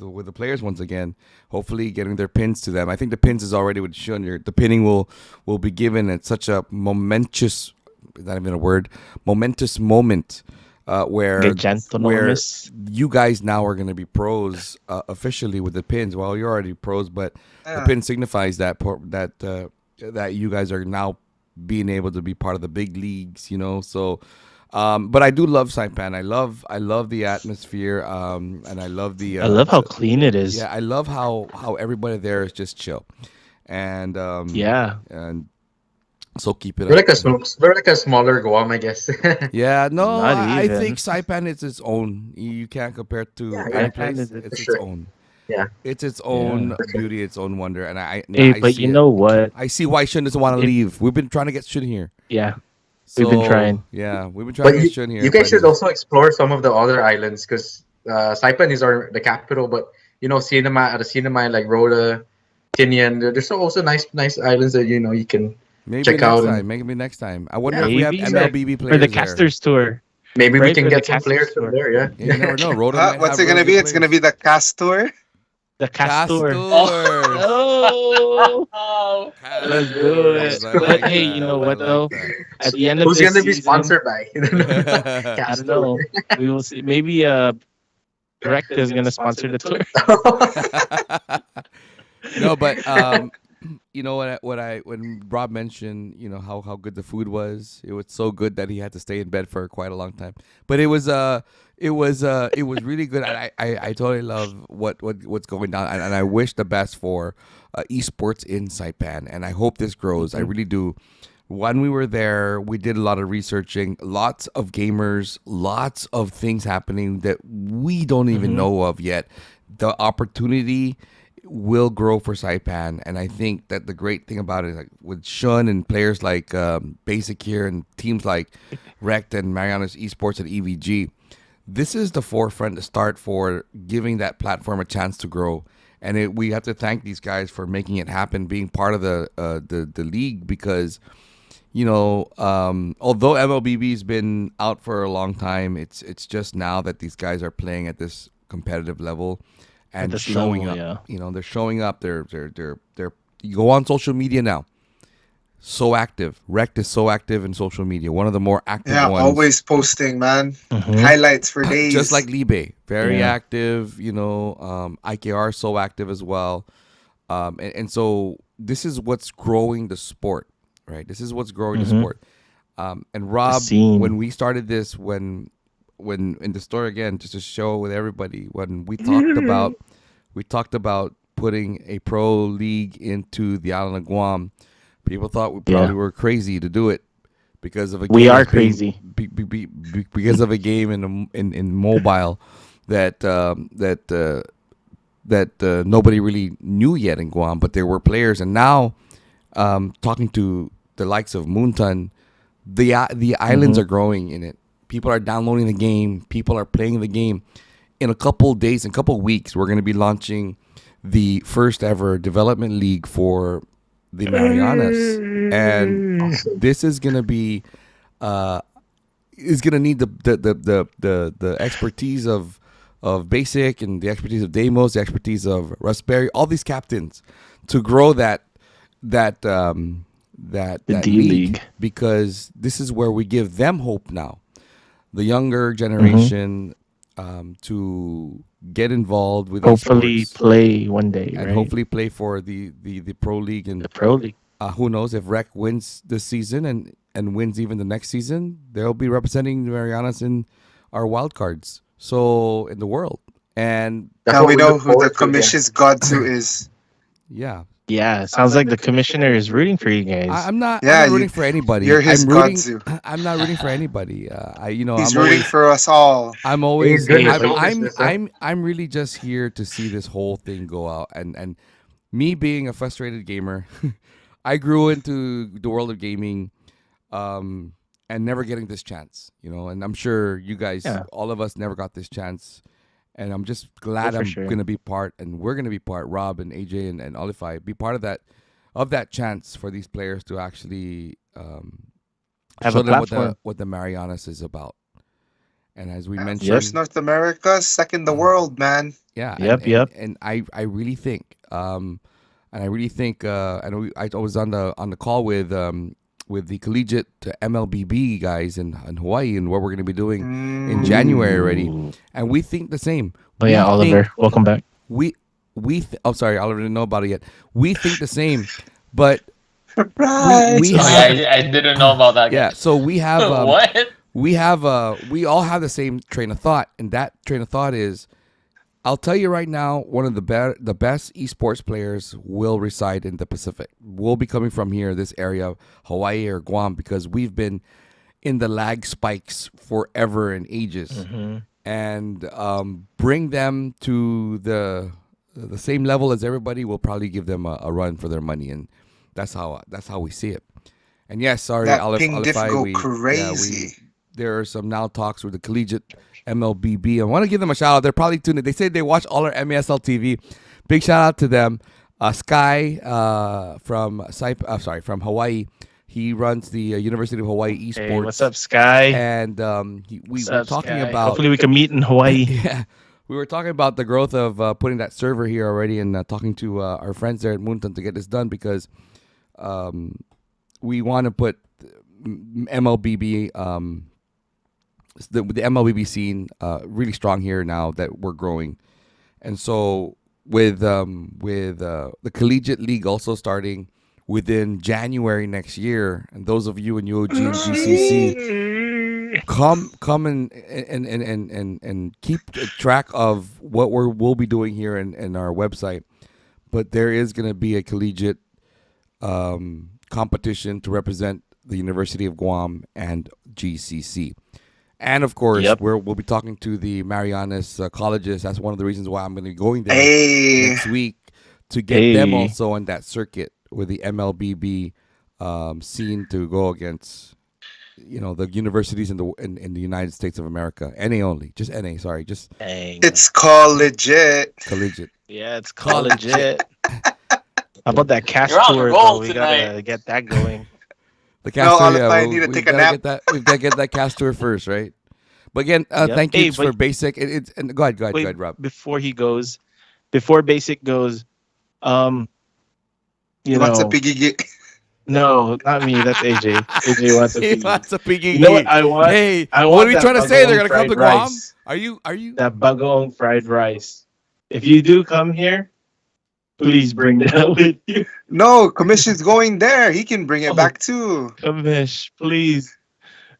with the players once again. Hopefully, getting their pins to them. I think the pins is already with Shun. The pinning will be given at such a momentous, not even a word, momentous moment. Where you guys now are going to be pros officially with the pins. Well, you're already pros, but the pin signifies that you guys are now being able to be part of the big leagues. So. But I do love Saipan. I love the atmosphere. And I love I love how clean it is. Yeah, I love how everybody there is just chill, and and. So keep it we're up. We're like a smaller Guam, I guess. Yeah, no, Not I even. think Saipan is its own. You can't compare it to any Saipan place. is It's sure. its own. Yeah. It's its own beauty, its own wonder, and I But see you it. know what? I see why Shun doesn't want to leave. We've been trying to get Shun here. Yeah, we've been trying. Yeah, we've been trying But to get Shun here. you guys should also explore some of the other islands because Saipan is the capital, but the cinema like Roda, Tinian, there's also nice islands that you can maybe check next out. time. Maybe next time. I wonder if we have Maybe. MLBB players For the there. casters tour. Maybe we Right, can for get the some Casters players from tour. there. Yeah. You never know. Rhoda might What's have it gonna really be? good It's gonna players. be the cast tour. The castor. Castors. Oh, let's do it. I like But hey, that. you know I what like though? that. At the end of Who's this gonna be season, sponsored by? I don't know. We will see. Maybe Rect is gonna sponsor the tour. No, but you know when Rob mentioned how good the food was, it was so good that he had to stay in bed for quite a long time. But it was really good. I totally love what's going down, and I wish the best for esports in Saipan, and I hope this grows. I really do. When we were there, we did a lot of researching, lots of gamers, lots of things happening that we don't even know of yet. The opportunity will grow for Saipan, and I think that the great thing about it, like with Shun and players like Basic here and teams like Rect and Marianas Esports and EVG, this is the forefront to start for giving that platform a chance to grow. And we have to thank these guys for making it happen, being part of the league, because although MLBB's been out for a long time, it's just now that these guys are playing at this competitive level and showing up. Yeah. They're showing up. They're you go on social media now. So active. Rect is so active in social media. One of the more active ones. Yeah, always posting, man. Highlights for days. Just like Libe. Very active, IKR so active as well. And so this is what's growing the sport, right? This is what's growing the sport. And Rob, when we started this, when in the story again, just to show with everybody, when we talked about putting a pro league into the island of Guam, people thought we probably were crazy to do it because of a game. We are crazy because of a game in mobile that nobody really knew yet in Guam, but there were players. And now, talking to the likes of Moonton, the islands are growing in it. People are downloading the game. People are playing the game. In a couple days, in a couple weeks, we're going to be launching the first ever development league for the Marianas, and this is going to be is going to need the expertise of Basic and the expertise of Damos, the expertise of Raspberry, all these captains to grow that league, because this is where we give them hope now. The younger generation to get involved with hopefully esports, play one day, and right? hopefully play for the pro league. And the pro league. Who knows, if Rec wins this season and wins even the next season, they'll be representing the Marianas in our wild cards, so in the world. And now we know who the commission's godsu is. Yeah, sounds like the commissioner is rooting for you guys. I'm not rooting for anybody. You're his godsu. I'm not rooting for anybody. He's rooting for us all. I'm always. I'm really just here to see this whole thing go out. And me being a frustrated gamer, I grew into the world of gaming, and never getting this chance. And I'm sure you guys, all of us, never got this chance. And I'm just glad I'm going to be part, and we're going to be part, Rob and AJ and Olify, be part of that chance for these players to actually have show a them platform. what the Marianas is about. And as we Yeah, mentioned, first North America, second the world, man. yeah, Yep. and I really think, and I really think, I was on the call with the collegiate MLBB guys in Hawaii, and what we're going to be doing in January already, Ooh. and we think the same. Oh yeah, We Oliver, think- welcome back. oh sorry, Oliver didn't know about it yet. We think the same, but Surprise! we Oh, have- yeah, I didn't know about that. yeah. Guys. So we have What? we all have the same train of thought, and that train of thought is, I'll tell you right now, one of the best esports players will reside in the Pacific. Will be coming from here, this area, Hawaii or Guam, because we've been in the lag spikes forever and ages, and bring them to the same level as everybody will probably give them a run for their money, and that's how we see it. And yes, sorry, That Aleph, ping diff go we- crazy. there are some now talks with the collegiate MLBB. I want to give them a shout out. They're probably tuned in. They say they watch all our MESLTV. Big shout out to them. Sky from Hawaii. He runs the University of Hawaii Esports. Hey, what's up, Sky? And we What's were up, talking Sky? about. Hopefully we can meet in Hawaii. Yeah, we were talking about the growth of putting that server here already, and talking to our friends there at Moonton to get this done, because we want to put MLBB. The MLBB scene really strong here now that we're growing, and so with the collegiate league also starting within January next year, and those of you in UOG and GCC, come and keep track of what we'll be doing here in our website. But there is going to be a collegiate competition to represent the University of Guam and GCC. And of course, we'll be talking to the Marianas colleges. That's one of the reasons why I'm going to be going there next week, to get them also on that circuit with the MLBB scene, to go against, the universities in the United States of America. NA only, just NA. Sorry, just It's called legit. collegiate. Yeah, it's called legit. How about that cast You're on tour, a roll though? We tonight. gotta get that going. The cast tour, Olive, I need to take a nap. We've got to get that cast tour first, right? But again, thank you for Basic. Go ahead, Rob. Before Basic goes, He wants a piggy gig. No, not me. That's AJ. AJ wants a He piggy. wants a piggy. You know what I want? Hey, I what want are we that trying to say? They're gonna come to fried Guam? rice. Are you? That bagong fried rice. If you do come here, please bring that with you. No, Commission's going there. He can bring it back too. Kamish, please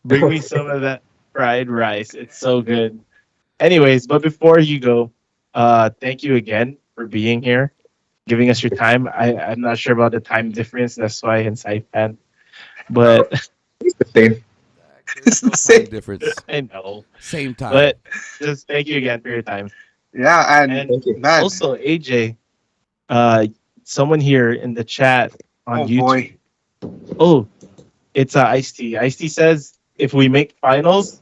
bring me some of that fried rice. It's so good. Anyways, but before you go, thank you again for being here, giving us your time. I'm not sure about the time difference. That's why in Saipan. But It's the same. It's the No same. time difference. I know. Same time. But just thank you again for your time. Yeah, and And man, also, AJ, someone here in the chat on oh YouTube. boy. Oh, it's Ice-T. Ice-T says, if we make finals,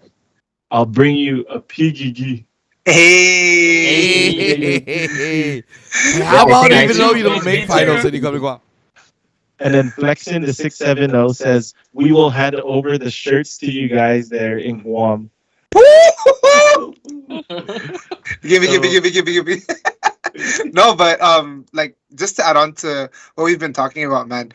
I'll bring you a piggy. Hey. How about Yeah, even though you don't me make too. finals and you come to Guam? And then Flexin the 670 says, we will hand over the shirts to you guys there in Guam. Give me. No, but like just to add on to what we've been talking about, man.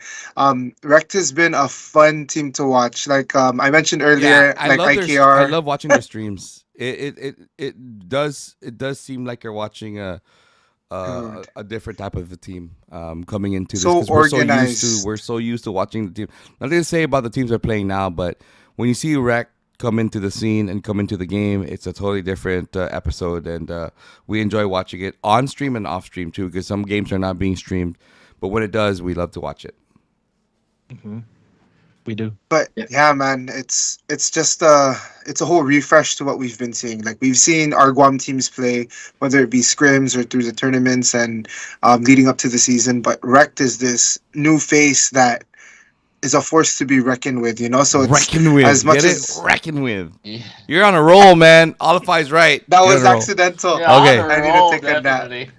Rect has been a fun team to watch. Like I mentioned earlier, I like love IKR. I love watching their streams. It does seem like you're watching a different type of a team coming into this. So 'cause organized. We're so used to watching the team. Nothing to say about the teams they're playing now, but when you see Rec come into the scene and come into the game, it's a totally different episode, and we enjoy watching it on stream and off stream too, because some games are not being streamed, but when it does, we love to watch it. Mm-hmm. We do. But yeah, man, it's just it's a whole refresh to what we've been seeing. Like we've seen our Guam teams play, whether it be scrims or through the tournaments and leading up to the season. But Rect is this new face that is a force to be reckoned with, you know. So it's Reckon with, as much get it? as Reckon with. Yeah. You're on a roll, man. Olify's right. that You're was on a roll. accidental. Yeah, Okay. on a I need to roll, take a nap. definitely.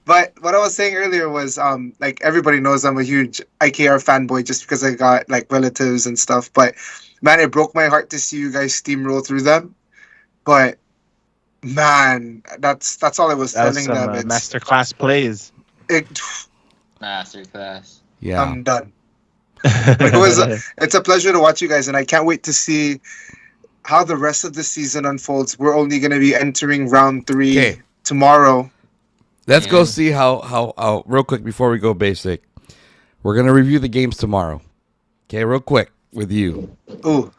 But what I was saying earlier was, like everybody knows I'm a huge IKR fanboy just because I got like relatives and stuff. But man, it broke my heart to see you guys steamroll through them. but man, that's all I was That was telling some them. masterclass plays. Masterclass. Yeah. I'm done. It's a pleasure to watch you guys, and I can't wait to see how the rest of the season unfolds. We're only going to be entering round 3 Okay. tomorrow. Let's go see how real quick before we go basic. We're gonna review the games tomorrow. Okay, real quick with you. Oh,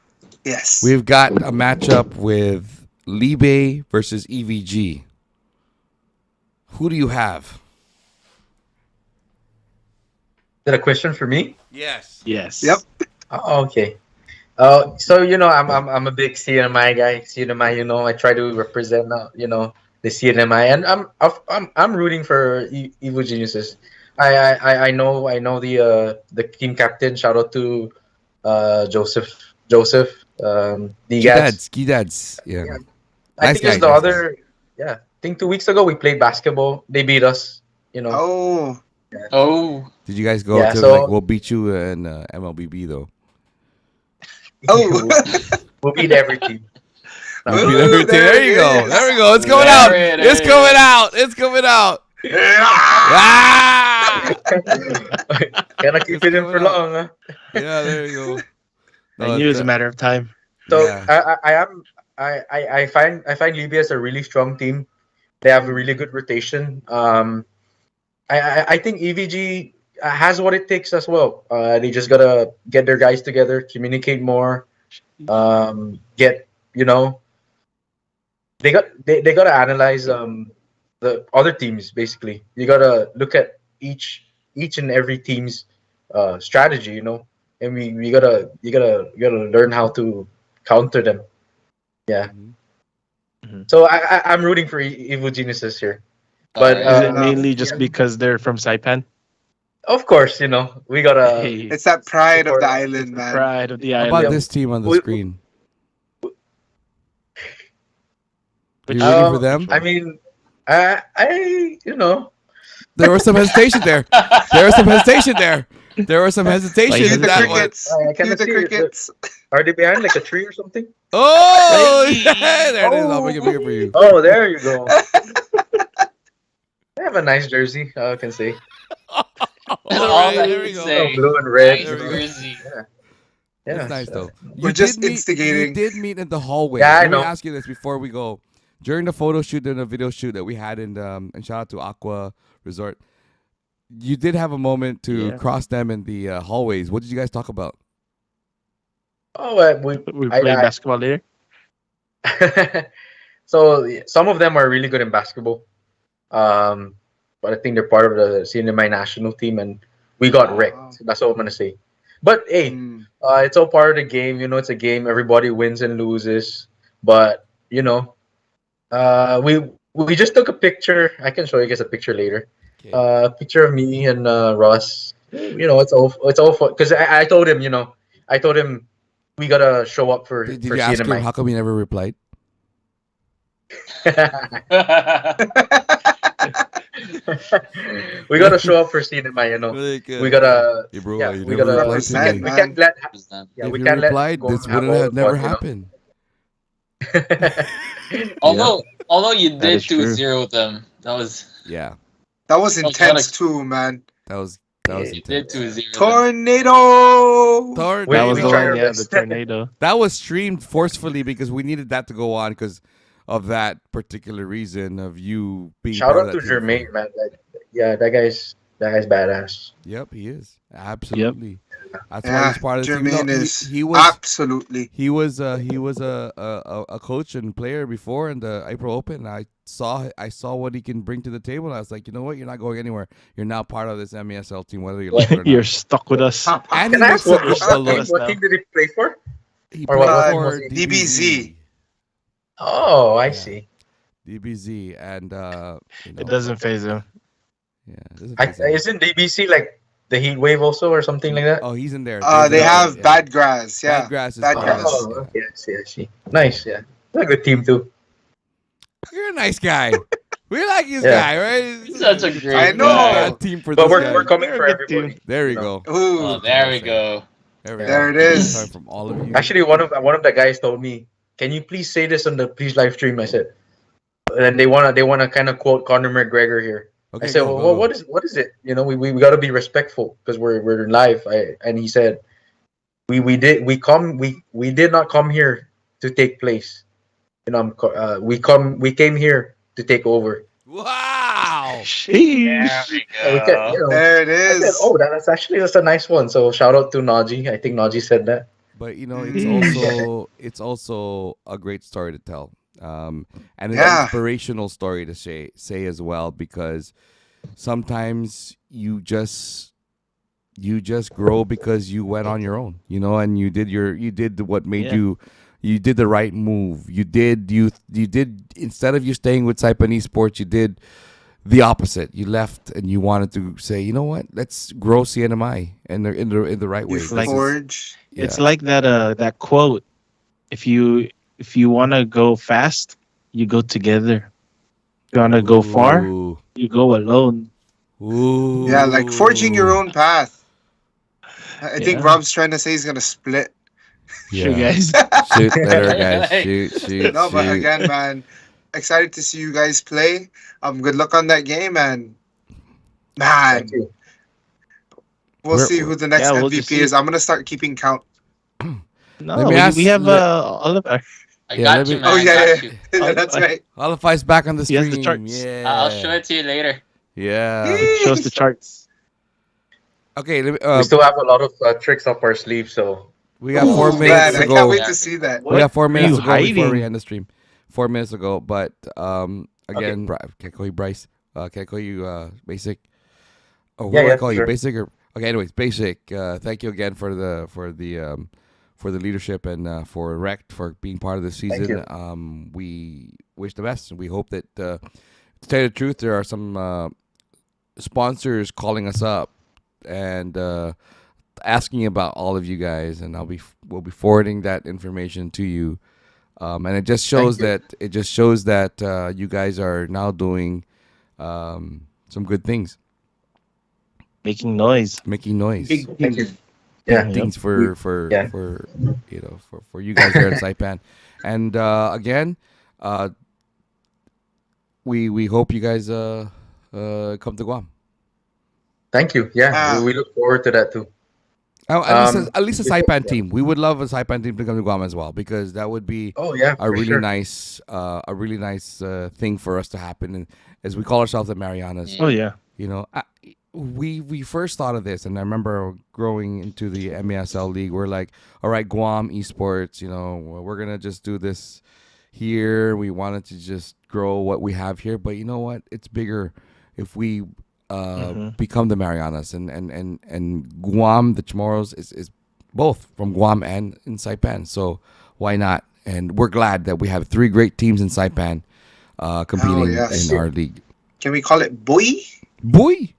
yes. We've got a matchup with Libe versus EVG. Who do you have? Is that a question for me? Yes. Yes. Yep. Oh, okay. So I'm a big CNMI guy. CNMI, I try to represent the CNMI, and I'm rooting for Evil Geniuses. I know the team captain. Shout out to Joseph. Ski Dads. Yeah. I Nice think it's guy, the nice other. Yeah, I think 2 weeks ago we played basketball. They beat us. Oh. Oh. Did you guys go Yeah, to so- we'll beat you in MLBB though? Oh. We'll beat every team. We'll Ooh, beat everything. there There you it go. is. There we go. It's coming There out. it It's is. coming out. It's coming out. Ah! Cannot keep it in for coming out. long. Huh? Yeah, there you go. I knew it was a matter of time. So Yeah. I find Libya as a really strong team. They have a really good rotation. I think EVG has what it takes as well. They just gotta get their guys together, communicate more. Get they gotta analyze the other teams basically. You gotta look at each and every team's strategy, and you gotta learn how to counter them. Yeah. Mhm. So I'm rooting for Evil Geniuses here. But Is it Uh, mainly just because they're from Saipan? of course, we gotta Hey, It's that pride of Support the us. island, man. pride of the How island. about this team on the We- screen? Which- You rooting for them? I mean, I There was some hesitation there. There was some hesitation there. There was some hesitation Like, Cue in the that one. crickets. I Cue cannot the see it. crickets. are they behind like a tree or something? Oh, there it is. I'll make it bigger for you. Oh, there you go. They have a nice jersey, I can say. All All right, that there we you go. say. Blue and red. Nice There we go. jersey. Yeah, That's nice though. We're You just did meet- instigating. You did meet in the hallway. Yeah, I Let me know. ask you this before we go. During the photo shoot and the video shoot that we had and shout out to Aqua Resort, you did have a moment to Yeah. cross them in the hallways. What did you guys talk about? Oh, We I- played I- basketball later. so some of them are really good in basketball. But I think they're part of the CNMI national team, and we got Wow. wrecked. That's all I'm gonna say. But hey, Mm. it's all part of the game. It's a game. Everybody wins and loses. But we just took a picture. I can show you guys a picture later. Okay. A picture of me and Russ. It's all fun because I told him. I told him we gotta show up for Did for you ask him CNMI. how come he never replied? We gotta show up for CNMI. Like, We gotta. hey, bro, Yeah, you we never gotta. replied to Percent, me. We man. can't let. Yeah, If we you can't replied, let. go this and have wouldn't all have the never fun, happened. although you did is true. 2-0 them. That was Yeah, That was That was intense kinda- too, man. that was Yeah, you did intense. 2-0 them. Tornado. Thor- We- That was we the tried one, our yeah, best. the tornado. That was streamed forcefully because we needed that to go on because of that particular reason of you being. Shout part out of to that team. Jermaine, man. That guy's badass. Yep, he is absolutely. That's why Yeah, he's part of the team. Jermaine No, is he was absolutely. he was a coach and player before in the April Open. And I saw what he can bring to the table. And I was like, you know what, you're not going anywhere. You're now part of this MESL team, whether you like it or You're not. stuck with us. And Can he I makes ask a what, good stuck what, with team, us balance. what team did he play for? He Or played what for was he? DBZ. Oh, I Yeah. see. DBZ and It doesn't phase him. Yeah, it doesn't phase him. Isn't DBC like the Heat Wave also or something like that? Oh, he's in there. They There's have yeah. bad grass. Yeah. Bad grass is Bad part grass. of it, Oh, yeah. okay, I see. Nice, yeah. They're a good team too. You're a nice guy. We like this Yeah. guy, right? He's such a great I know. guy. Bad team for But this we're guy. coming They're for a good everybody. There we No. go. Ooh. Oh, there we go. There we There go. it is. Sorry from all of you. Actually, one of the guys told me, can you please say this on the please live stream? I said, and they wanna kind of quote Conor McGregor here. Okay, I said, go, well, go. what is it? You know, we got to be respectful because we're live. And he said, we did not come here to take place. You know, we came here to take over. Wow. Sheesh. There it I said, is. oh, that's a nice one. So shout out to Najee. I think Najee said that. But you know, it's also a great story to tell, and an inspirational story to say as well, because sometimes you just grow because you went on your own, you know, and you did what made you did the right move. You did instead of you staying with Saipan Esports, you did the opposite. You left and you wanted to say, you know what, let's grow CNMI in the right way. It's like that quote. If you want to go fast, you go together. If you want to go far, you go alone. Ooh. Yeah, like forging your own path. I think Rob's trying to say he's gonna split. Shoot, guys. Shoot, better, guys. Shoot. No, but again, man, excited to see you guys play. Good luck on that game, and man, we'll see who the next MVP is. I'm gonna start keeping count. No, we have Oliver. I got you, man. Oh yeah, that's right. Olify's back on the He stream. has the charts. Yeah, I'll show it to you later. Yeah, shows the charts. Okay, we still have a lot of tricks up our sleeve, so we got 4 minutes to go. I can't wait to see that. We got 4 minutes to go hiding? before we end the stream. 4 minutes ago, but again, can I call you Bryce? Can I call you Basic? Oh, what do I call you? Basic or okay? Anyways, Basic. Thank you again for the leadership and for Rect for being part of the season. We wish the best, and we hope that to tell you the truth, there are some sponsors calling us up and asking about all of you guys, and we'll be forwarding that information to you. And it just shows that you guys are now doing some good things, making noise. thank you. Things for you guys there at Saipan. And again, we hope you guys come to Guam. Thank you. Yeah, we look forward to that too. At least a Saipan team. We would love a Saipan team to come to Guam as well, because that would be a really nice thing for us to happen. And as we call ourselves the Marianas. Oh yeah. You know, we first thought of this, and I remember growing into the MESL league. We're like, all right, Guam Esports. You know, we're gonna just do this here. We wanted to just grow what we have here, but you know what? It's bigger if we become the Marianas, and Guam, the Chamorros is both from Guam and in Saipan. So why not? And we're glad that we have 3 great teams in Saipan competing in our league. Can we call it BOI? BOI.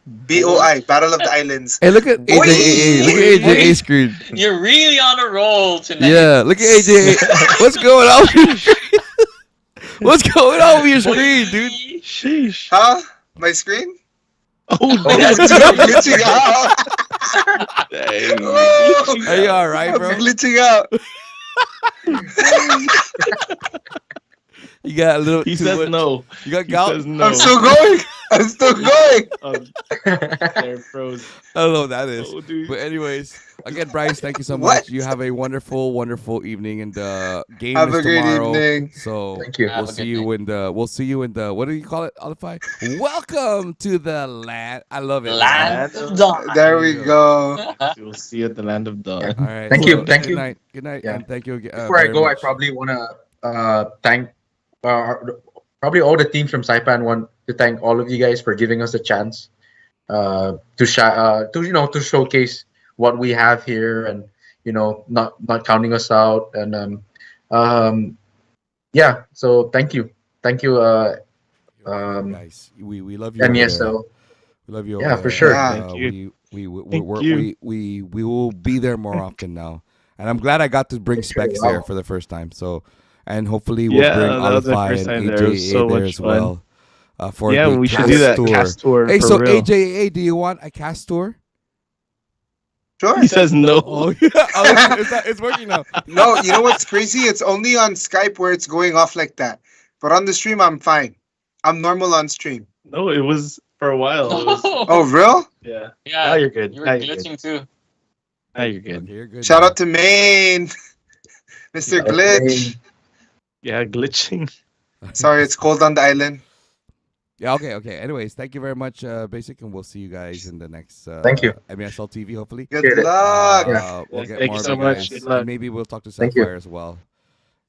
BOI, Battle of the Islands. Hey, look at AJ. Look at AJ screen. You're really on a roll tonight. Yeah, look at AJ. What's going on with your screen? What's going on with your screen, dude? Sheesh. Huh? My screen? Oh, glitching out. Are you all right, bro? I'm glitching out. You got a little. He says no. You got gout. No. I'm still going. They're frozen. I don't know what that is. Oh, dude. But anyways, again, Bryce, thank you so much. You have a wonderful, wonderful evening, and game have is a great tomorrow. evening. So thank you. We'll see you in the what do you call it, Olify? Welcome to the land. I love it. Land of Dawn. There we go. We'll see you at the land of dawn. All right. Thank you. Good night. Good night. Yeah. And thank you again. Before I go, I probably want to thank probably all the teams from Saipan. Want to thank all of you guys for giving us a chance to showcase what we have here, and not counting us out. And so thank you guys. We love you. MESL. We love you. Yeah, for sure. We will be there more often now, and I'm glad I got to bring Specs there for the first time. So, and hopefully we'll bring Olify and AJ there as well. For we should do that cast tour. Hey, so real. AJ, do you want a cast tour? Sure. He says no. Oh yeah, oh, it's working now. No, you know what's crazy? It's only on Skype where it's going off like that. But on the stream, I'm fine. I'm normal on stream. No, it was for a while. It was, Oh, real? yeah. yeah. Now you're good. You were Now you're good. glitching too. Now you're good. Okay, you're good. Shout now. out to Maine. Mr. Glitch. Yeah, glitching. Sorry, it's cold on the island. Yeah, okay. Anyways, thank you very much, Basic, and we'll see you guys in the next Thank you. MESL TV, hopefully. Good luck. We'll Yes, get thank more you of so you much. guys. Good luck. And maybe we'll talk to Thank you. Sapphire as well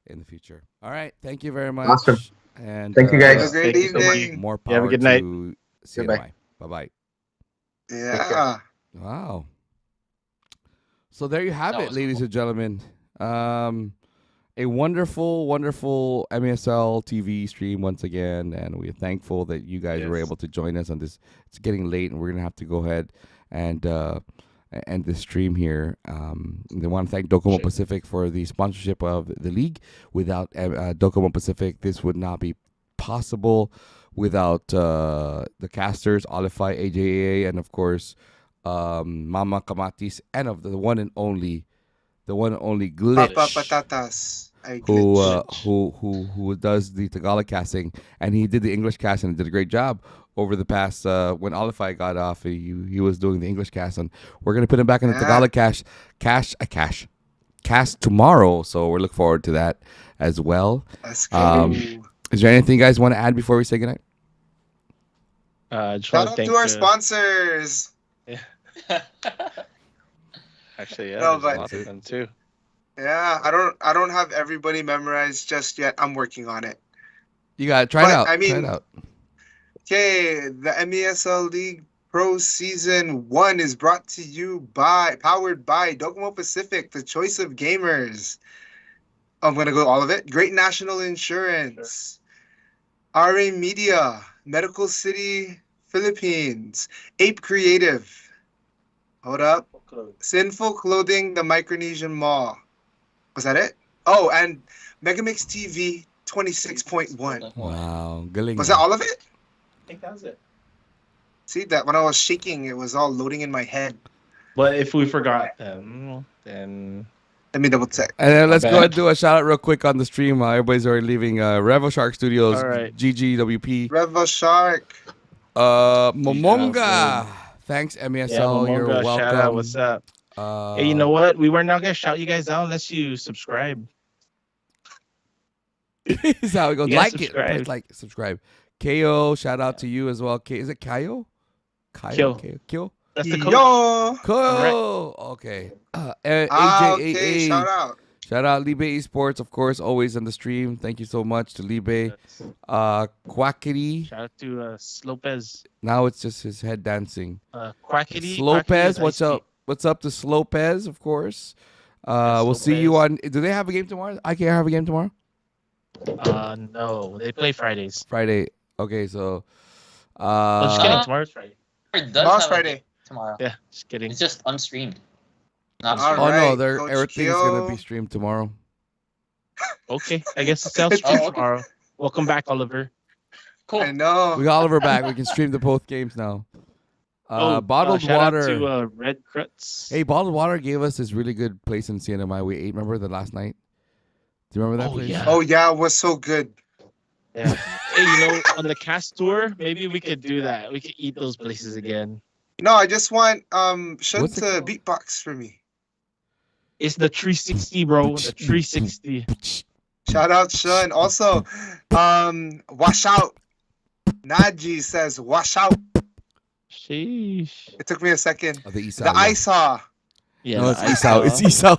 in the future. All right, thank you very much. Awesome. And Thank you, Have guys. a great Thank you so much. evening. more You have a power good night. to Goodbye. CNY. Bye-bye. Yeah. Wow. So there you have That it, was ladies cool. and gentlemen. A wonderful, wonderful MESL TV stream once again, and we're thankful that you guys were Yes. able to join us on this. It's getting late, and we're gonna have to go ahead and end this stream here. They want to thank Docomo Pacific for the sponsorship of the league. Without Docomo Pacific, this would not be possible. Without the casters, Olify, AJA, and of course, Mama Kamatis, and of the one and only Glitch, Papa Patatas. I who glitch. who does the Tagalog casting, and he did the English cast and did a great job over the past when Olify got off. He was doing the English cast, and we're gonna put him back in the Yeah. Tagalog cast tomorrow. So we're looking forward to that as well. Let's go. Is there anything you guys want to add before we say goodnight? Just Shout want out thank to our sponsors. Actually, yeah, No, there's but- a lot of them too. Yeah, I don't have everybody memorized just yet. I'm working on it. You got to try it But, out. I mean- try it out. Okay, the MESL League Pro Season 1 is powered by Docomo Pacific, the choice of gamers. I'm going to go all of it. Great National Insurance, RA Media, Medical City, Philippines, Ape Creative. Hold up. Sinful Clothing, the Micronesian Mall. Was that it? Oh, and Megamix TV 26.1. Wow, galing. Was that all of it? I think that was it. See that when I was shaking, it was all loading in my head. But if we forgot them, then Let me double check. And then let's go bad. ahead and do a shout out real quick on the stream. Everybody's already leaving. Revo Shark Studios, All right. GGWP, Revo Shark. Momonga. Thanks, MESL. You're Momonga, welcome. shout out, what's up? Hey, you know what? We were not gonna shout you guys out unless you subscribe. Is how it goes. You gotta Like subscribe. it. Press like, subscribe. KO, shout out to you as well. Is it Kayo? Kyo. Kyo? That's the code. Yo. Cool. Okay. Okay, AJAA. shout out. Shout out Libe Esports, of course, always on the stream. Thank you so much to Libe. Quackity. Shout out to Slopez. Now it's just his head dancing. Quackity. Slopez, what's up? What's up to Slopez, of course. We'll see you on. Do they have a game tomorrow? IKR have a game tomorrow? No, they play Fridays. Friday. Okay, so. Just kidding. Tomorrow's Friday. It does Tomorrow's have a Friday. game tomorrow. Yeah, just kidding. It's just unstreamed. Not All streamed. Oh no, right, Coach everything's Kyo. gonna be streamed tomorrow. Okay, I guess it's out stream okay. tomorrow. Welcome back, Oliver. Cool. I know. We got Oliver back. We can stream the both games now. Bottled shout water. out to Red Crutz. Hey, Bottled Water gave us this really good place in CNMI. We ate. Remember the last night? Do you remember that Oh, place? yeah. Oh yeah, it was so good. Yeah. Hey, you know, on the cast tour, maybe we could do that. We could eat those places again. No, I just want Shun What's it to called? beatbox for me. It's the 360, bro. The 360. Shout out Shun. Also, wash out. Naji says wash out. Sheesh. It took me a second. Oh, the Esau. The I saw. Yeah, No, it's I Esau. saw. It's Esau.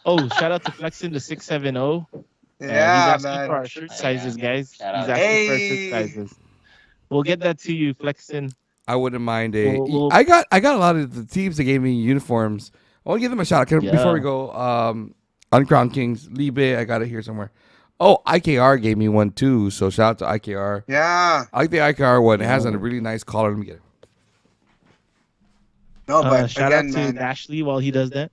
Oh, shout out to Flexin the 670. Yeah, he's asking man. for our shirt Yeah. sizes, guys. Shout He's out. asking for our Hey. shirt sizes. We'll get that to you, Flexin. I wouldn't mind a. Well, I got a lot of the teams that gave me uniforms. I want to give them a shout out. Before we go, Uncrowned Kings, Libe, I got it here somewhere. Oh, IKR gave me one too. So shout out to IKR. Yeah. I like the IKR one. It has a really nice collar. Let me get it. No, but Shout again, out to man. Dashley while he does that.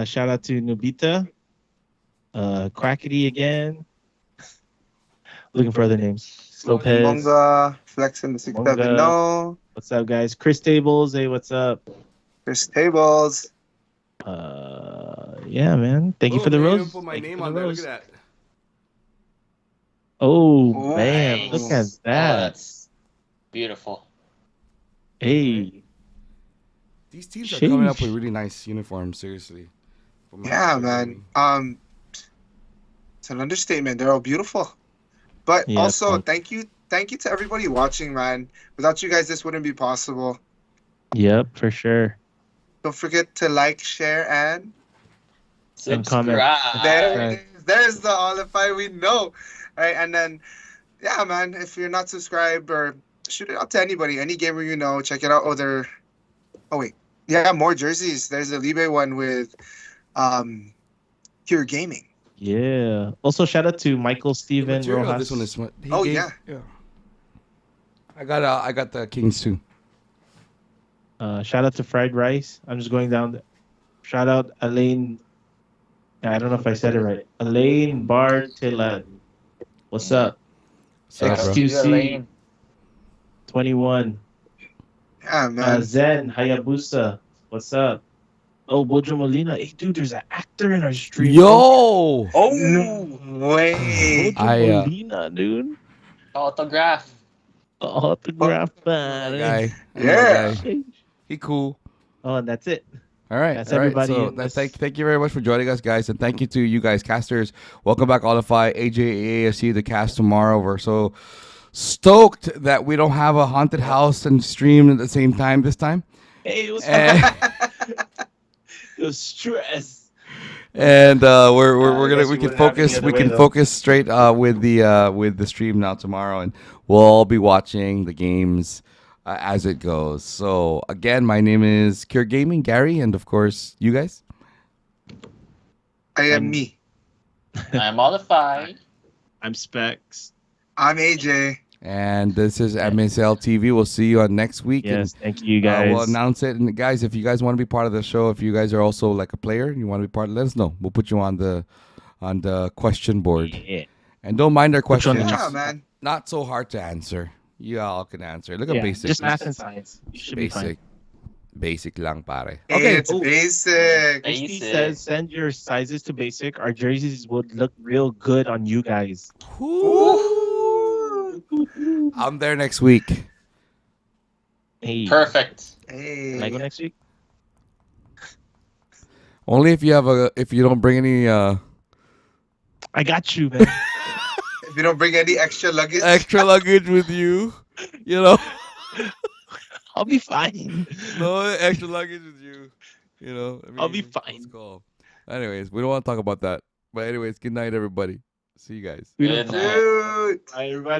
Shout out to Nobita. Quackity again. Looking for other names. Lopez. Monga, Flex in the 670. What's up, guys? Chris Tables. Hey, what's up? Chris Tables. Yeah, man. Thank you for the They even rose. put my Thank you name for on the there. Look rose. at that. Oh, Ooh. bam. Look at Nice. Oh, that. that's beautiful. Hey. These teams are coming up with Sheesh. really nice uniforms. Seriously. From Yeah, Master man. Gaming. It's an understatement. They're all beautiful. But Yeah, also, Punk. thank you to everybody watching, man. Without you guys, this wouldn't be possible. Yep, for sure. Don't forget to like, share, and And comment. there it Subscribe. is. There's the Olify we know. Right, and then yeah, man. If you're not subscribed, or shoot it out to anybody, any gamer you know, check it out. Oh wait, yeah, more jerseys. There's a Libe one with Pure Gaming. Yeah. Also, shout out to Michael The Steven material of Rojas. this one is what he Oh, gave. yeah. I got the Kings too. Shout out to Fried Rice. I'm just going down. Shout out Elaine. I don't know if I said it right. Elaine Bartilla. What's up? What's up, bro? XQC 21. Yeah, man. Zen Hayabusa. What's up? Oh, Bojo Molina. Hey, dude, there's an actor in our stream. Yo! Oh no way! Bojo Molina, dude. Autograph. Autograph. That guy. I know Yeah. that guy. He cool. Oh, and that's it. All right. That's all right. everybody So in this. thank you very much for joining us, guys, and thank you to you guys, casters. Welcome back, Olify, AJ, AFC, the cast tomorrow. We're so stoked that we don't have a haunted house and stream at the same time this time. Hey, it was And, it was stress. and we're I gonna guess we we can wouldn't have it focus the other we way, can though. focus straight with the stream now tomorrow, and we'll all be watching the games as it goes. So again, my name is Cure Gaming, Gary, and of course you guys. I am I'm- me. I'm Olify. I'm Specs. I'm AJ. And this is MESLTV. We'll see you on next week. Yes, and, thank you guys. we'll announce it. And guys, if you guys want to be part of the show, if you guys are also like a player and you want to be part, let us know. We'll put you on the question board. Yeah. And don't mind our Put you on the questions. Yeah, man. Not so hard to answer. You all can answer. Look at Yeah, basic. just math and science. You should be fine. basic. Basic lang pare. Okay, Okay. it's Oh. basic. Christy Basic. says send your sizes to basic. Our jerseys would look real good on you guys. Ooh. I'm there next week. Hey, Perfect. Can I go Hey. next week? Only if you don't bring any I got you, man. If you don't bring any extra luggage, extra luggage with you. You know. I'll be fine. No extra luggage with you. You know, I'll be it's fine. cool. Anyways, we don't want to talk about that. But anyways, good night, everybody. See you guys. We Good don't- night. dude. Bye, everybody.